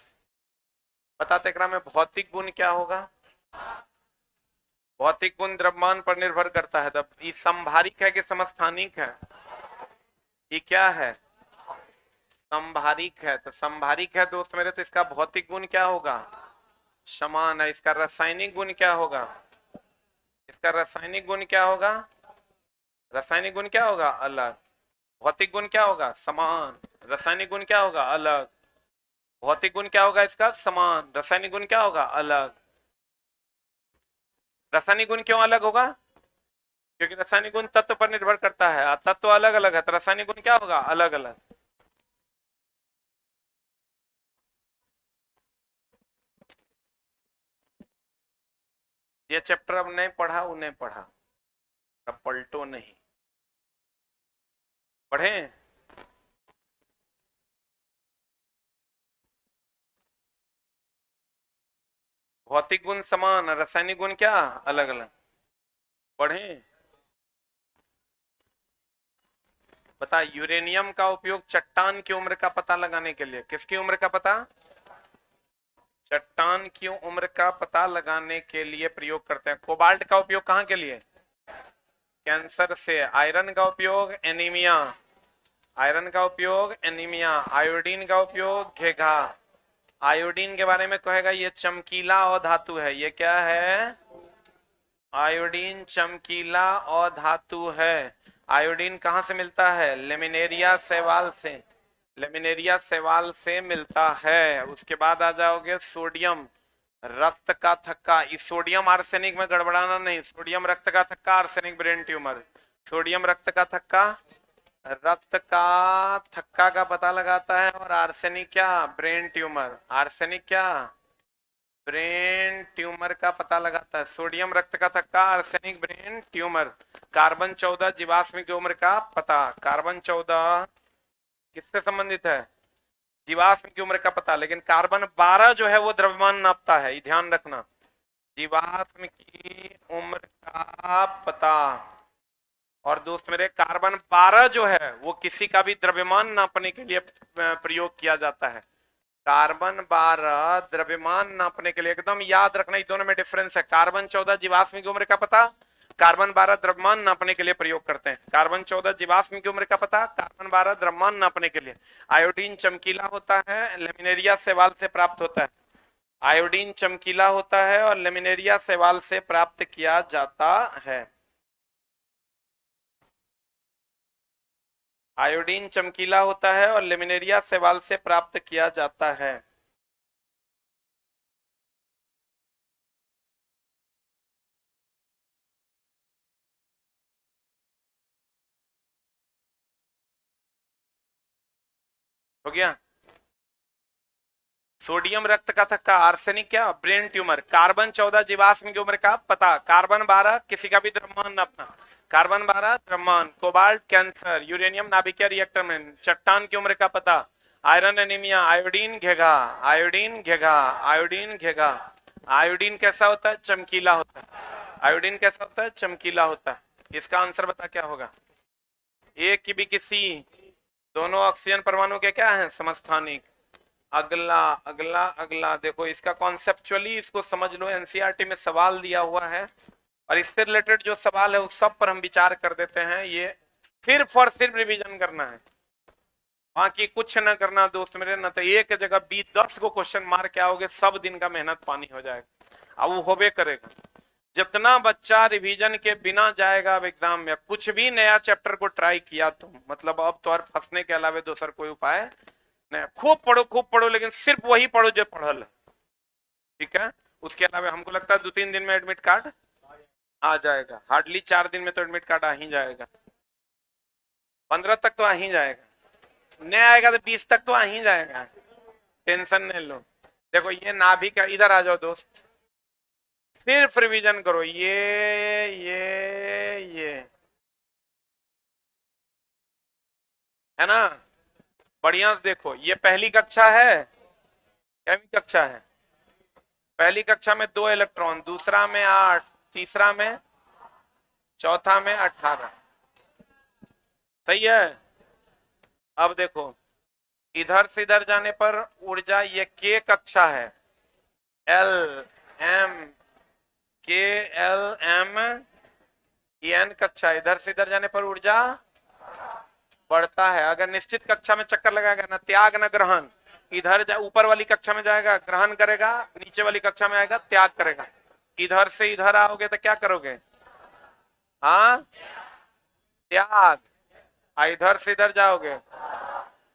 बताते एकरा में भौतिक गुण क्या होगा? भौतिक गुण द्रव्यमान पर निर्भर करता है। तब ये संभारिक है कि समस्थानिक है? ये क्या है? संभारिक है। तो संभारिक है दोस्त मेरे, तो इसका भौतिक गुण क्या होगा? समान है। इसका रासायनिक गुण क्या होगा? इसका रासायनिक गुण क्या होगा? रासायनिक गुण क्या होगा? अलग। भौतिक गुण क्या होगा? समान। रासायनिक गुण क्या होगा? अलग। भौतिक गुण क्या होगा इसका? समान। रासायनिक गुण क्या होगा? अलग। रासायनिक गुण क्यों अलग होगा? क्योंकि रासायनिक गुण तत्व पर निर्भर करता है, तत्व अलग अलग है तो रासायनिक गुण क्या होगा? अलग अलग। ये चैप्टर अब नहीं पढ़ा, उन्हें पढ़ा, अब पलटो नहीं, पढ़े। भौतिक गुण समान, रासायनिक गुण क्या? अलग अलग। पढ़े। बता, यूरेनियम का उपयोग चट्टान की उम्र का पता लगाने के लिए, किसकी उम्र का पता? चट्टान की उम्र का पता लगाने के लिए प्रयोग करते हैं। कोबाल्ट का उपयोग कहां के लिए? कैंसर से। आयरन का उपयोग एनीमिया, आयरन का उपयोग एनीमिया। आयोडीन का उपयोग घेघा। आयोडीन के बारे में कहेगा ये चमकीला अधातु है। ये क्या है? आयोडीन चमकीला अधातु है। आयोडीन कहां से मिलता है? लेमिनेरिया शैवाल से, लेमिनेरिया शैवाल से मिलता है। उसके बाद आ जाओगे सोडियम, रक्त का थक्का। इस सोडियम आर्सेनिक में गड़बड़ाना नहीं, सोडियम रक्त का थक्का, आर्सेनिक ब्रेन ट्यूमर। सोडियम रक्त का थक्का, रक्त का थक्का का पता लगाता है, और आर्सेनिक क्या? Brain tumour. आर्सेनिक क्या? ब्रेन ट्यूमर का पता लगाता है। सोडियम रक्त का थक्का, आर्सेनिक ब्रेन ट्यूमर। कार्बन 14 जीवाश्म की उम्र का पता। कार्बन 14 किससे संबंधित है? जीवाश्म की उम्र का पता। लेकिन कार्बन 12 जो है वो द्रव्यमान नापता है, ये ध्यान रखना। जीवाश्म की उम्र का पता। और दोस्त मेरे, कार्बन 12 जो है वो किसी का भी द्रव्यमान नापने के लिए प्रयोग किया जाता है। कार्बन 12 द्रव्यमान नापने के लिए, एकदम याद रखना, इन दोनों में डिफरेंस है। कार्बन 14 जीवाश्म की उम्र का पता, कार्बन 12 द्रव्यमान नापने के लिए प्रयोग करते हैं। कार्बन 14 जीवाश्म की उम्र का पता, कार्बन 12 द्रव्यमान नापने के लिए। आयोडीन चमकीला होता है, लेमिनेरिया शैवाल से प्राप्त होता है। आयोडीन चमकीला होता है और लेमिनेरिया शैवाल से प्राप्त किया जाता है। आयोडीन चमकीला होता है और लेमिनेरिया शैवाल से प्राप्त किया जाता है। हो गया। सोडियम रक्त का थक्का, आर्सेनिक क्या? Brain tumour. कार्बन 14 जीवाश्म की उम्र का पता, कार्बन 12 किसी का भी द्रव्यमान नापना, कार्बन 12 द्रव्यमान। कोबाल्ट कैंसर, यूरेनियम नाभिकीय रिएक्टर में। चट्टान की उम्र का पता, आयरन एनीमिया। आयोडीन घेघा, आयोडीन घेघा, आयोडीन घेघा। आयोडीन कैसा होता है? चमकीला होता है। आयोडीन कैसा होता है? चमकीला होता है। इसका आंसर बता क्या होगा? ए की बी की सी, दोनों ऑक्सीजन परमाणु के क्या हैं? समस्थानिक। अगला अगला अगला देखो, इसका कॉन्सेप्चुअली इसको समझ लो। एनसीईआरटी में सवाल दिया हुआ है और इससे रिलेटेड जो सवाल है उस सब पर हम विचार कर देते हैं। ये सिर्फ और सिर्फ रिवीजन करना है, बाकी कुछ ना करना दोस्त मेरे। न तो एक जगह 20-10 को क्वेश्चन मार के आओगे, सब दिन का मेहनत पानी हो जाएगा। अब वो होबे करेगा। जितना बच्चा रिवीजन के बिना जाएगा अब एग्जाम में, कुछ भी नया चैप्टर को ट्राई किया तुम, मतलब अब तो हर फंसने के अलावा दूसरा कोई उपाय नहीं। खूब पढ़ो, लेकिन सिर्फ वही पढ़ो जो पढ़ल है, ठीक है? उसके अलावा हमको लगता है 2-3 दिन में एडमिट कार्ड आ जाएगा। हार्डली 4 दिन में तो एडमिट कार्ड आ ही जाएगा। 15 तक तो आ ही जाएगा, नहीं आएगा तो 20 तक तो आ ही जाएगा। टेंशन नहीं लो। देखो ये नाभिक का, इधर आ जाओ दोस्त, सिर्फ रिवीजन करो। ये है ना? बढ़िया से देखो, ये पहली कक्षा है, कैवी कक्षा है? पहली कक्षा में 2 इलेक्ट्रॉन, दूसरा में 8, तीसरा में, चौथा में 18। सही है? अब देखो, इधर से इधर जाने पर ऊर्जा, ये के कक्षा है, एल एम, के एल एम, एन कक्षा। इधर से इधर जाने पर ऊर्जा बढ़ता है। अगर निश्चित कक्षा में चक्कर लगाएगा ना त्याग ना ग्रहण, इधर ऊपर वाली कक्षा में जाएगा ग्रहण करेगा, नीचे वाली कक्षा में आएगा त्याग करेगा। इधर से इधर आओगे तो क्या करोगे? हाँ, त्याग। इधर से इधर जाओगे,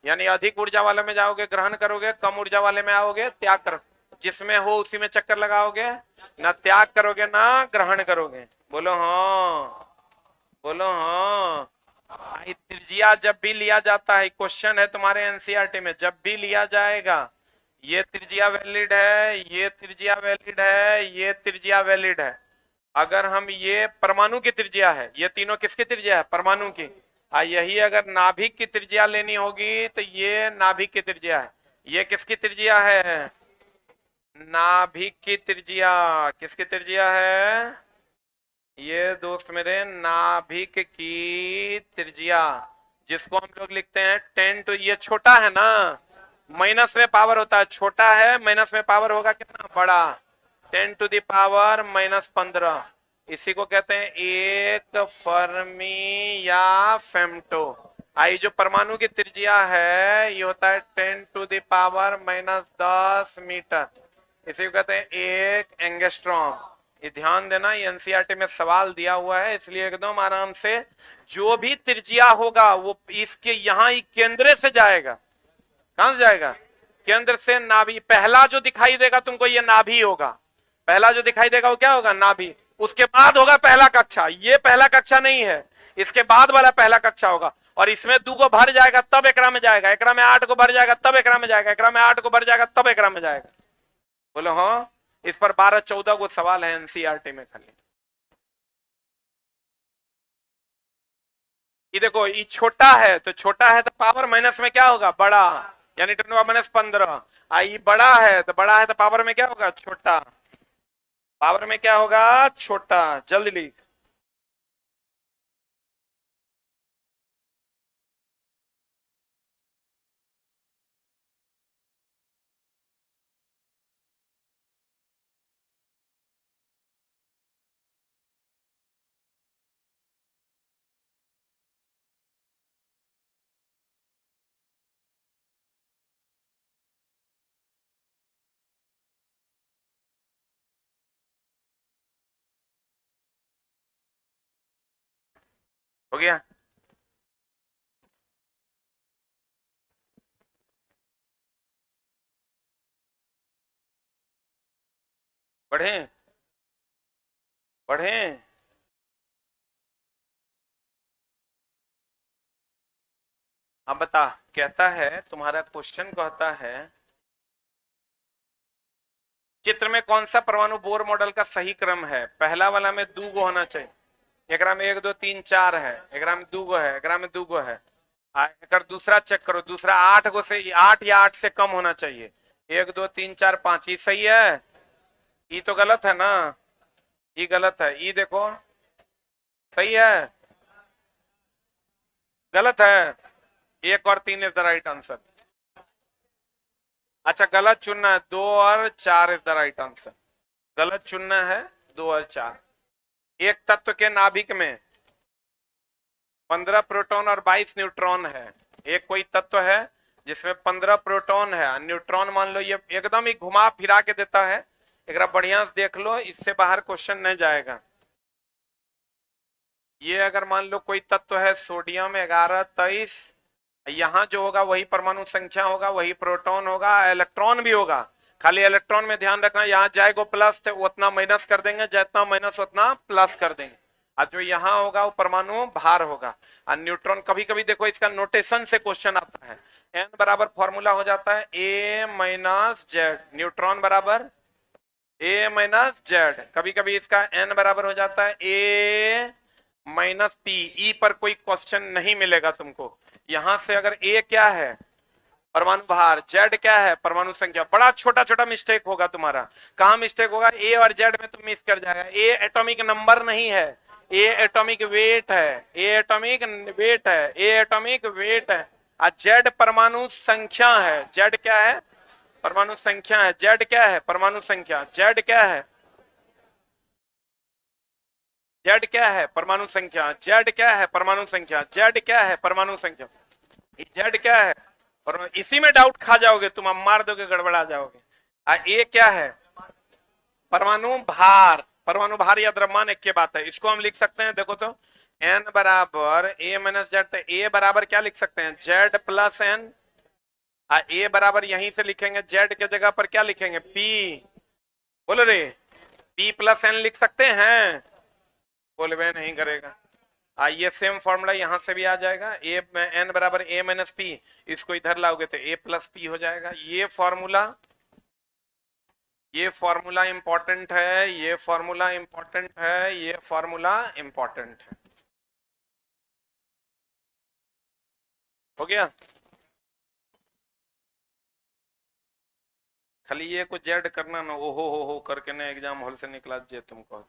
यानी अधिक ऊर्जा वाले में जाओगे ग्रहण करोगे, कम ऊर्जा वाले में आओगे त्याग करो, जिसमें हो उसी में चक्कर लगाओगे, ना त्याग करोगे ना ग्रहण करोगे। बोलो हाँ, बोलो हाँ। त्रिज्या जब भी लिया जाता है, क्वेश्चन है तुम्हारे एनसीईआरटी में, जब भी लिया जाएगा ये त्रिज्या वैलिड है, ये त्रिज्या वैलिड है, ये त्रिज्या वैलिड है। अगर हम ये परमाणु की त्रिज्या है, ये तीनों किसकी त्रिज्या है? परमाणु की। यही अगर नाभिक की त्रिज्या लेनी होगी तो ये नाभिक की त्रिज्या है। ये किसकी त्रिज्या है? नाभिक की त्रिज्या। किसकी त्रिज्या है? ये दोस्त मेरे नाभिक की त्रिज्या, जिसको हम लोग लिखते हैं 10 टू, ये छोटा है ना, माइनस में पावर होता है, छोटा है माइनस में पावर होगा कितना? बड़ा, 10 टू द पावर -15। इसी को कहते हैं एक फर्मी या फेम्टो। आई जो परमाणु की त्रिज्या है ये होता है 10 टू द पावर -10 मीटर। इसी को कहते हैं एक एंगस्ट्रॉम। ये ध्यान देना, ये एनसीईआरटी में सवाल दिया हुआ है, इसलिए एकदम आराम से जो भी त्रिज्या होगा वो इसके यहाँ केंद्र से जाएगा। कहां से जाएगा? केंद्र से नाभि। पहला जो दिखाई देगा तुमको ये नाभि होगा, पहला जो दिखाई देगा वो क्या होगा? नाभि। उसके बाद होगा पहला कक्षा, ये पहला कक्षा नहीं है, इसके बाद वाला पहला कक्षा होगा। और इसमें 2 को भर जाएगा तब एकरा में जाएगा, एकरा में 8 को भर जाएगा तब एकरा में जाएगा, एकरा में 8 को भर जाएगा तब एकरा में जाएगा। बोलो हाँ। इस पर 12-14 को सवाल है एनसीईआरटी में खाली। ये देखो, ये छोटा है तो छोटा है तो पावर माइनस में क्या होगा? बड़ा, यानी 10⁻15। ये बड़ा है तो पावर में क्या होगा? छोटा। पावर में क्या होगा? छोटा। जल्दी लिख। हो गया? बढ़े बढ़े। अब बता, कहता है तुम्हारा क्वेश्चन कहता है चित्र में कौन सा परमाणु बोर मॉडल का सही क्रम है? पहला वाला में 2 गो होना चाहिए, एकरा में 1 2 3 4 है, एकरा में 2 गो है, एकरा में 2 गो है। अगर दूसरा चेक करो, दूसरा 8 गो से 8 या 8 से कम होना चाहिए। 1 2 3 4 5, ये सही है? ये तो गलत है ना, ये गलत है। ये देखो सही है? गलत है। 1 और 3 इज द राइट आंसर। अच्छा गलत चुनना है, 2 और 4 इज द राइट आंसर। गलत चुनना है 2 और 4। एक तत्व के नाभिक में 15 प्रोटॉन और 22 न्यूट्रॉन है। एक कोई तत्व है जिसमें 15 प्रोटॉन है, न्यूट्रॉन मान लो ये एकदम ही घुमा फिरा के देता है। एक बढ़िया से देख लो, इससे बाहर क्वेश्चन नहीं जाएगा। ये अगर मान लो कोई तत्व है सोडियम 1123, यहां जो होगा वही परमाणु संख्या होगा, वही प्रोटॉन होगा, इलेक्ट्रॉन भी होगा। खाली इलेक्ट्रॉन में ध्यान रखना, यहाँ जाएगा प्लस तो उतना माइनस कर देंगे, जितना माइनस उतना प्लस कर देंगे। और जो यहाँ होगा वो परमाणु भार होगा। और न्यूट्रॉन कभी कभी देखो इसका नोटेशन से क्वेश्चन आता है, एन बराबर फॉर्मूला हो जाता है A-Z, न्यूट्रॉन बराबर A-Z। कभी कभी इसका एन बराबर हो जाता है A-P। ई पर कोई क्वेश्चन नहीं मिलेगा तुमको। यहां से अगर ए क्या है? परमाणु भार। जेड क्या है? परमाणु संख्या। बड़ा छोटा छोटा मिस्टेक होगा तुम्हारा। कहां मिस्टेक होगा? ए और जेड में तुम मिस कर जाएगा। ए एटॉमिक नंबर नहीं है, ए एटॉमिक वेट है, ए एटॉमिक वेट है, ए एटॉमिक वेट है। और जेड परमाणु संख्या है। जेड क्या है? परमाणु संख्या है। जेड क्या है? परमाणु संख्या। जेड क्या है? जेड क्या है? परमाणु संख्या। जेड क्या है? परमाणु संख्या। जेड क्या है? परमाणु संख्या। जेड क्या है? और इसी में डाउट खा जाओगे तुम, अब मार दोगे, गड़बड़ा जाओगे। ए क्या है? परमाणु भार। परमाणु भार या द्रव्यमान एक के बात है। इसको हम लिख सकते हैं, देखो तो, एन बराबर ए माइनस जेड। ए बराबर क्या लिख सकते हैं? Z plus N. ए बराबर यहीं से लिखेंगे, जेड के जगह पर क्या लिखेंगे, पी। बोलो रे, पी प्लस एन लिख सकते हैं? बोलवे नहीं करेगा। ये सेम फॉर्मूला यहां से भी आ जाएगा, ए एन बराबर ए माइनस पी, इसको इधर लाओगे तो ए प्लस पी हो जाएगा। ये फॉर्मूला इंपॉर्टेंट है, ये फॉर्मूला इंपॉर्टेंट है, ये फॉर्मूला इंपॉर्टेंट है। हो गया? खाली ये कुछ जेड करना ना, ओहो हो करके ना एग्जाम हॉल से निकला जे तुमको।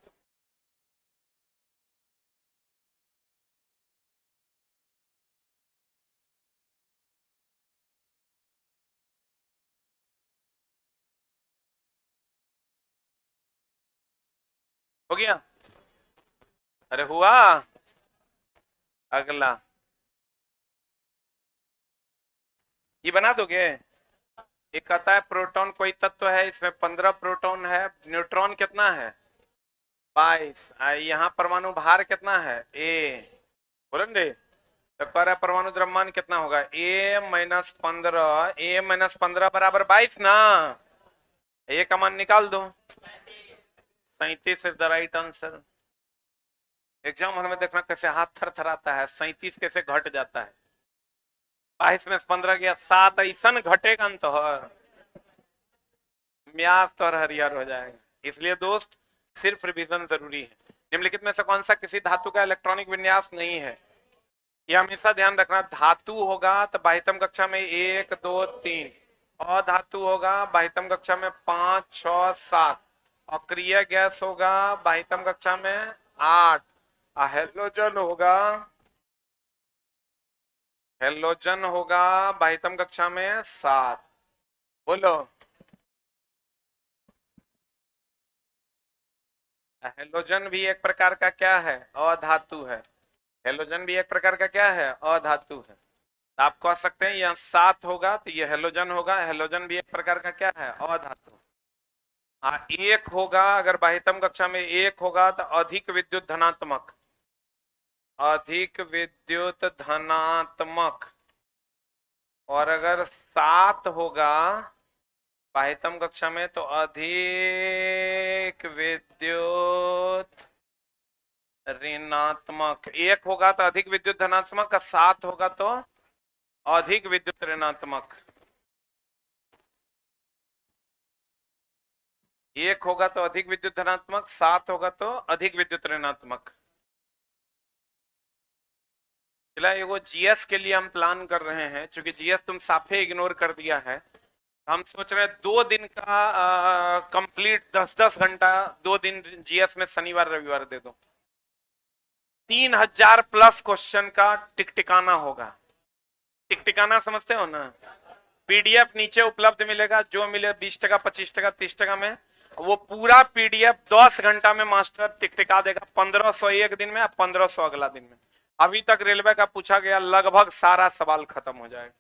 हो गया? अरे हुआ? अगला ये बना दोगे? एक कहता है प्रोटॉन कोई तत्व है, इसमें 15 प्रोटॉन है, न्यूट्रॉन कितना है, 22। यहाँ परमाणु भार कितना है, ए। बोलेंगे तो कह रहा है परमाणु द्रव्यमान कितना होगा, ए माइनस 15, ए माइनस 15 बराबर 22 ना। ए का मान निकाल दो, 37 is the right answer. Exam hall में देखना कैसे हाथ थर थर आता है, 37 कैसे घट जाता है, 22 में 15 गया 7, ऐसा घटेगा तो म्याज तो हरियर हो जाएगा। इसलिए दोस्त सिर्फ रिवीजन जरूरी है। निम्नलिखित में से कौन सा किसी धातु का इलेक्ट्रॉनिक विन्यास नहीं है? ये हमेशा ध्यान रखना, धातु होगा तो बाह्यतम कक्षा में 1 2 3, अधातु होगा बाह्यतम कक्षा में 5 6 7, अक्रिय गैस होगा बाह्यतम कक्षा में 8, हेलोजन होगा बाह्यतम कक्षा में 7। बोलो, हेलोजन भी एक प्रकार का क्या है, अधातु है। हेलोजन भी एक प्रकार का क्या है, अधातु है। तो आप कह सकते हैं यहाँ 7 होगा तो ये हेलोजन होगा, हेलोजन भी एक प्रकार का क्या है, अधातु। हाँ, 1 होगा, अगर बाह्यतम कक्षा में 1 होगा तो अधिक विद्युत धनात्मक, अधिक विद्युत धनात्मक। और अगर 7 होगा बाह्यतम कक्षा में तो अधिक विद्युत ऋणात्मक। 1 होगा तो अधिक विद्युत धनात्मक, 7 होगा तो अधिक विद्युत ऋणात्मक। 1 होगा तो अधिक विद्युत धनात्मक, 7 होगा तो अधिक विद्युत ऋणात्मक। चला वो जीएस के लिए हम प्लान कर रहे हैं, क्योंकि जीएस तुम साफे इग्नोर कर दिया है। हम सोच रहे हैं 2 दिन का कंप्लीट 10-10 घंटा 2 दिन जीएस में शनिवार रविवार दे दो। 3000 प्लस क्वेश्चन का टिकटिकाना होगा। टिकटिकाना समझते हो ना? पीडीएफ नीचे उपलब्ध मिलेगा, जो मिले 20 टका 25 टका 30 टका में, वो पूरा पीडीएफ 10 घंटा में मास्टर टिकटिका देगा। 1500 एक दिन में, 1500 अगला दिन में। अभी तक रेलवे का पूछा गया लगभग सारा सवाल खत्म हो जाएगा।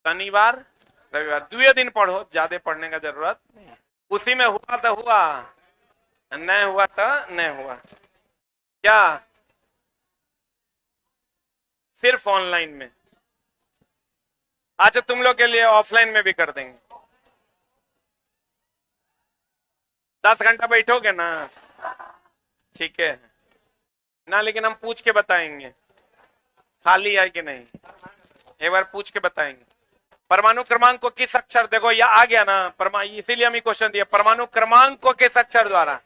शनिवार रविवार 2 दिन पढ़ो, ज्यादा पढ़ने का जरूरत नहीं। उसी में हुआ तो हुआ, नहीं हुआ तो नहीं हुआ। क्या सिर्फ ऑनलाइन में? अच्छा, तुम लोग के लिए ऑफलाइन में भी कर देंगे। 10 घंटा बैठोगे ना? ठीक है ना, लेकिन हम पूछ के बताएंगे खाली है कि नहीं, एक बार पूछ के बताएंगे। परमाणु क्रमांक को किस अक्षर, देखो ये आ गया ना परमाणु, इसीलिए हम क्वेश्चन दिया। परमाणु क्रमांक को किस अक्षर द्वारा?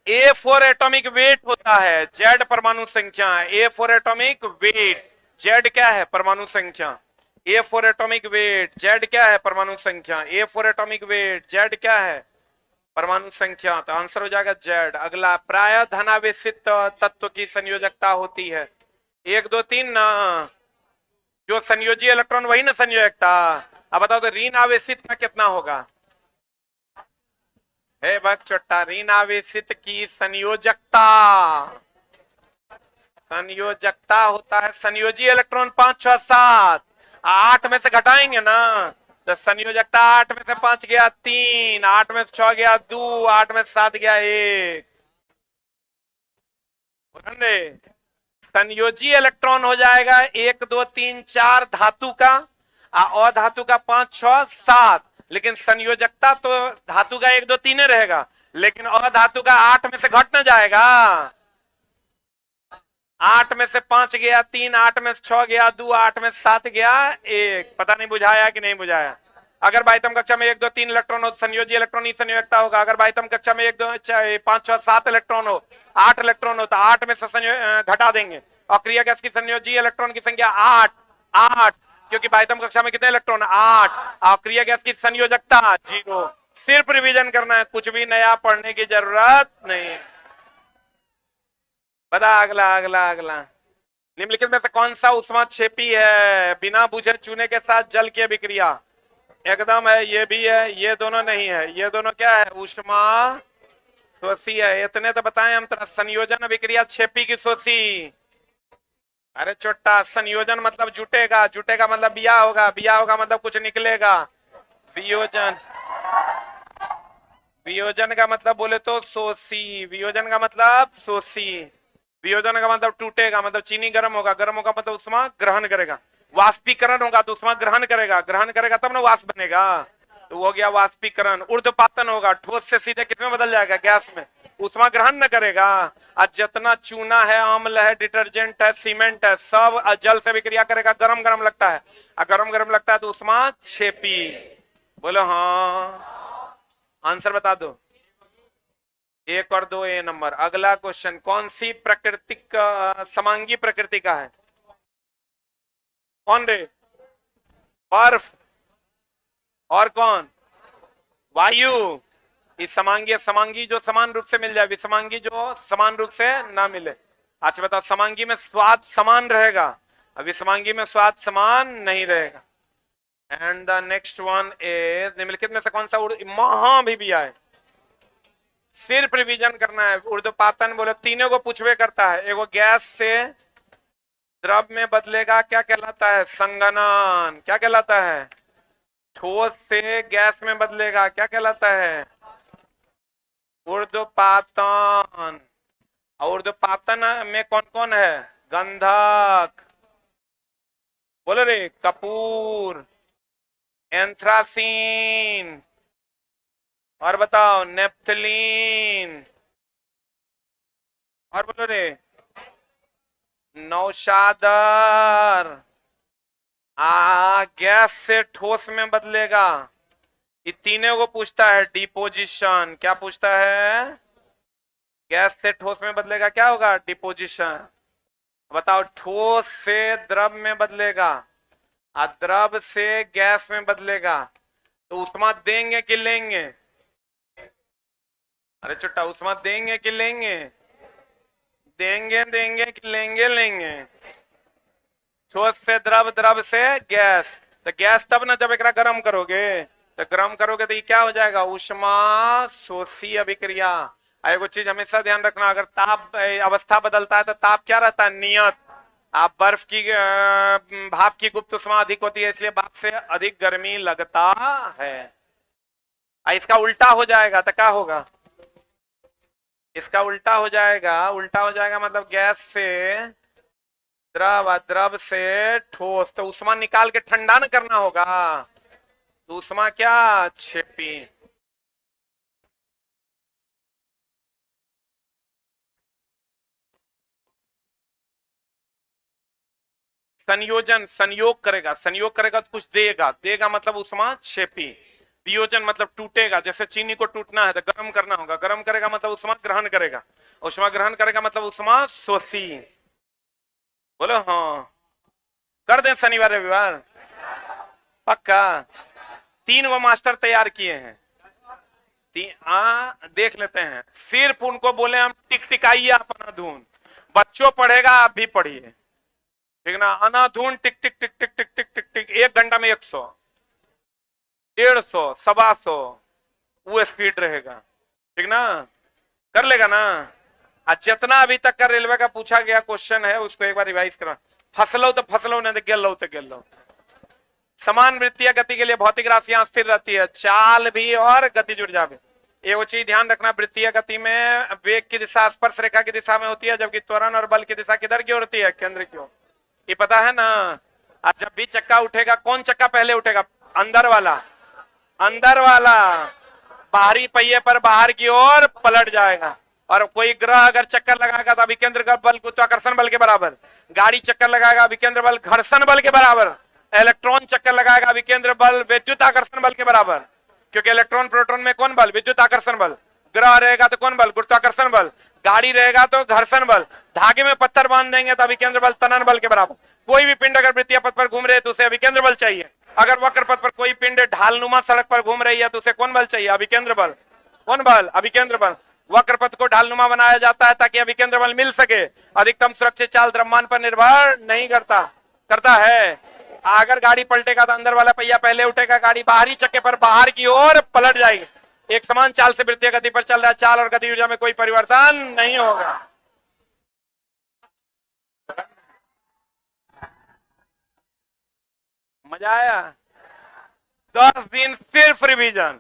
A4 एटॉमिक वेट होता है, जेड परमाणु संख्या है। A4 एटॉमिक वेट, जेड क्या है, परमाणु संख्या। A4 एटॉमिक वेट, जेड क्या है, परमाणु संख्या। A4 एटॉमिक वेट, जेड क्या है, परमाणु संख्या। तो आंसर हो जाएगा जेड। अगला, प्राय धनावेशित तत्व की संयोजकता होती है 1 2 3 ना, जो संयोजी इलेक्ट्रॉन वही ना संयोजकता। अब बताओ तो ऋण आवेशित का कितना होगा? है भक्त चोट्टा, ऋण आवेशित की संयोजकता, संयोजकता होता है संयोजी इलेक्ट्रॉन 5 6 7, 8 में से घटाएंगे ना तो संयोजकता 8 में से 5 गया 3, 8 में से 6 गया 2, 8 में से 7 गया 1। संयोजी इलेक्ट्रॉन हो जाएगा 1 2 3 4 धातु का, और धातु का 5 6 7, लेकिन संयोजकता तो धातु का 1 2 3 रहेगा, लेकिन और धातु का 8 में से घट ना जाएगा। 8 में से 5 गया 3, 8 में से 6 गया 2, 8 में से 7 गया 1। पता नहीं बुझाया कि नहीं बुझाया। अगर बाह्यतम कक्षा में 1 2 3 इलेक्ट्रॉन हो तो संयोजी इलेक्ट्रॉन ही संयोजकता होगा। अगर बाह्यतम कक्षा में 1 2 5 6 7 इलेक्ट्रॉन हो, 8 इलेक्ट्रॉन हो, तो 8 में से घटा देंगे। और क्रिया गैस की संयोजी इलेक्ट्रॉन की संख्या 8 8, क्योंकि बाह्यतम कक्षा में कितने इलेक्ट्रॉन 8, और क्रिया गैस की संयोजकता 0। सिर्फ रिवीजन करना है, कुछ भी नया पढ़ने की जरूरत नहीं। बता अगला अगला अगला। निम्नलिखित में से कौन सा ऊष्माक्षेपी है? बिना बुझे चूने के साथ जल की अभिक्रिया। एकदम है, ये भी है, ये दोनों नहीं है। ये दोनों क्या है? ऊष्मा शोषी है। इतने तो बताएं हम तरह। संयोजन अभिक्रिया क्षेपी की शोषी। अरे छोटा, संयोजन मतलब जुटेगा, जुटेगा मतलब बिया होगा, बिया होगा मतलब कुछ निकलेगा। वियोजन, वियोजन का मतलब बोले तो शोषी, वियोजन का मतलब शोषी। वियोजन का मतलब टूटेगा, मतलब चीनी गर्म होगा, गर्म होगा मतलब उष्मा ग्रहण करेगा। वाष्पीकरण होगा तो उष्मा ग्रहण करेगा, ग्रहण करेगा तब ना वाष्प बनेगा, तो वो हो गया वाष्पीकरण। ऊर्ध्वपातन होगा, ठोस से सीधे किसमें बदल जाएगा? गैस में, उष्मा ग्रहण न करेगा। और जितना चूना है, अम्ल है, डिटर्जेंट है, सीमेंट है, सब जल से विक्रिया करेगा, गरम गरम लगता है, और गरम गरम लगता है तो उष्मा क्षेपी। बोलो हाँ, आंसर बता दो। 1 और 2 ए नंबर। अगला क्वेश्चन, कौन सी प्राकृतिक समांगी प्रकृति का है? कौन रे? बर्फ। और कौन? वायु। इस समांगी, समांगी जो समान रूप से मिल जाए, विसमांगी जो समान रूप से ना मिले। अच्छा बताओ, समांगी में स्वाद समान रहेगा, विसमांगी में स्वाद समान नहीं रहेगा। And the next one is, निम्नलिखित में से कौन सा महा भी आए? सिर्फ रिवीजन करना है। ऊर्ध्वपातन बोले तीनों को पूछवे करता है। एगो गैस से द्रव में बदलेगा, क्या कहलाता है? संघनन। क्या कहलाता है? ठोस से गैस में बदलेगा, क्या कहलाता है? ऊर्ध्वपातन। और ऊर्ध्वपातन में कौन कौन है? गंधक, बोलो रे, कपूर, एंथ्रासीन, और बताओ नेप्थलीन, और बोलो रे, नौशादर। गैस से ठोस में बदलेगा, ये तीनों को पूछता है डिपोजिशन। क्या पूछता है? गैस से ठोस में बदलेगा, क्या होगा? डिपोजिशन। बताओ, ठोस से द्रव में बदलेगा, द्रव से गैस में बदलेगा, तो उष्मा देंगे कि लेंगे? अरे चुट्टा, उष्मा देंगे कि लेंगे? देंगे देंगे कि लेंगे लेंगे? ठोस से द्रव, द्रव से गैस, तो गैस तब ना जब एक गर्म करोगे, तो गर्म करोगे तो ये क्या हो जाएगा? ऊष्मा शोषी अभिक्रिया। एगो चीज हमेशा ध्यान रखना, अगर ताप अवस्था बदलता है तो ताप क्या रहता है? नियत। आप बर्फ की भाप की गुप्त उष्मा अधिक होती है, इसलिए भाप से अधिक गर्मी लगता है। इसका उल्टा हो जाएगा तो क्या होगा? इसका उल्टा हो जाएगा, उल्टा हो जाएगा मतलब गैस से द्रव, द्रव से ठोस, तो उष्मा निकाल के ठंडा न करना होगा, तो उष्मा क्या? क्षेपी। संयोजन, संयोग करेगा, संयोग करेगा तो कुछ देगा, देगा मतलब उष्मा क्षेपी। वियोजन मतलब टूटेगा, जैसे चीनी को टूटना है तो गर्म करना होगा, गर्म करेगा मतलब उष्मा ग्रहण करेगा, उष्मा ग्रहण करेगा मतलब उष्मा शोषी। बोलो हाँ, कर दें शनिवार रविवार पक्का। 3 वो मास्टर तैयार किए हैं, देख लेते हैं। सिर्फ उनको बोले हम टिकटिकाइए अपना धुन, बच्चों पढ़ेगा, आप भी पढ़िए, ठीक ना? अनाधुन टिक टिक टिक टिक टिक टिक टिक टिक, 1 घंटा में 100 150 125, वो स्पीड रहेगा, ठीक ना? कर लेगा ना? जितना अभी तक का रेलवे का पूछा गया क्वेश्चन है उसको एक बार रिवाइज करा। फसलो तो फसलो, नहीं तो गेल लो तो गेल लो। समान वृत्तीय गति के लिए भौतिक राशियां स्थिर रहती है, चाल भी और गति जुड़ जावे। एगो चीज ध्यान रखना, वृत्तीय गति में वेग की दिशा स्पर्श रेखा की दिशा में होती है, जबकि त्वरण और बल की दिशा किधर की ओर होती है? केंद्र की ओर। ये पता है ना? और जब भी चक्का उठेगा, कौन चक्का पहले उठेगा? अंदर वाला, अंदर वाला बाहरी पहिए पर बाहर की ओर पलट जाएगा। और कोई ग्रह अगर चक्कर लगाएगा तो अभिकेंद्र बल गुरुत्वाकर्षण बल के बराबर, गाड़ी चक्कर लगाएगा अभिकेंद्र बल घर्षण बल के बराबर, इलेक्ट्रॉन चक्कर लगाएगा अभिकेंद्र बल विद्युत आकर्षण बल के बराबर, क्योंकि इलेक्ट्रॉन प्रोटॉन में कौन बल? विद्युत आकर्षण बल। ग्रह रहेगा तो कौन बल? गुरुत्वाकर्षण बल। गाड़ी रहेगा तो घर्षण बल। धागे में पत्थर बांध देंगे तो अभिकेंद्र बल तनन बल के बराबर। कोई भी पिंड अगर वृत्तीय पथ पर घूम रहे तो उसे अभिकेंद्र बल चाहिए। अगर वक्र पथ पर कोई पिंड ढालनुमा सड़क पर घूम रही है तो उसे कौन बल चाहिए? अभिकेंद्र बल। कौन बल? अभिकेंद्र बल। वक्र पथ को ढालनुमा बनाया जाता है ताकि अभिकेंद्र बल मिल सके। अधिकतम सुरक्षित चाल द्रव्यमान पर निर्भर नहीं करता, करता है। अगर गाड़ी पलटेगा तो अंदर वाला पहिया पहले उठेगा, गाड़ी बाहरी चक्के पर बाहर की ओर पलट जाएगी। एक समान चाल से वृत्तीय गति पर चल रहा है, चाल और गति ऊर्जा में कोई परिवर्तन नहीं होगा। मजा आया? 10 दिन सिर्फ रिवीजन,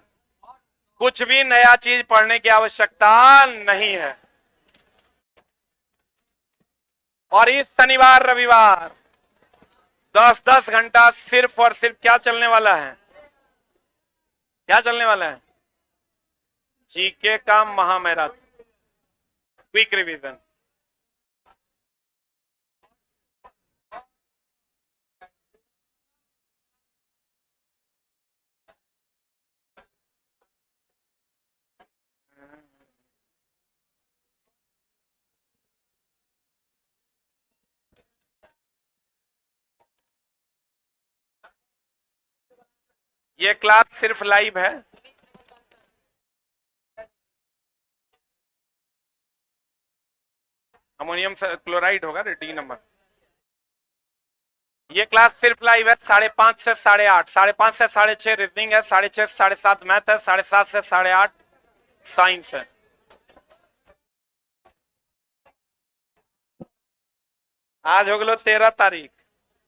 कुछ भी नया चीज पढ़ने की आवश्यकता नहीं है। और इस शनिवार रविवार 10-10 घंटा सिर्फ और सिर्फ क्या चलने वाला है? क्या चलने वाला है? जीके का महामैराथन, क्विक रिवीजन। ये क्लास सिर्फ लाइव है। अमोनियम क्लोराइड होगा डी नंबर। ये क्लास सिर्फ लाइव है। 5:30 से 8:30, 5:30 से 6:30 रीजनिंग है, 6:30 से 7:30 मैथ है, 7:30 से 8:30 साइंस है। आज हो गलो 13 तारीख।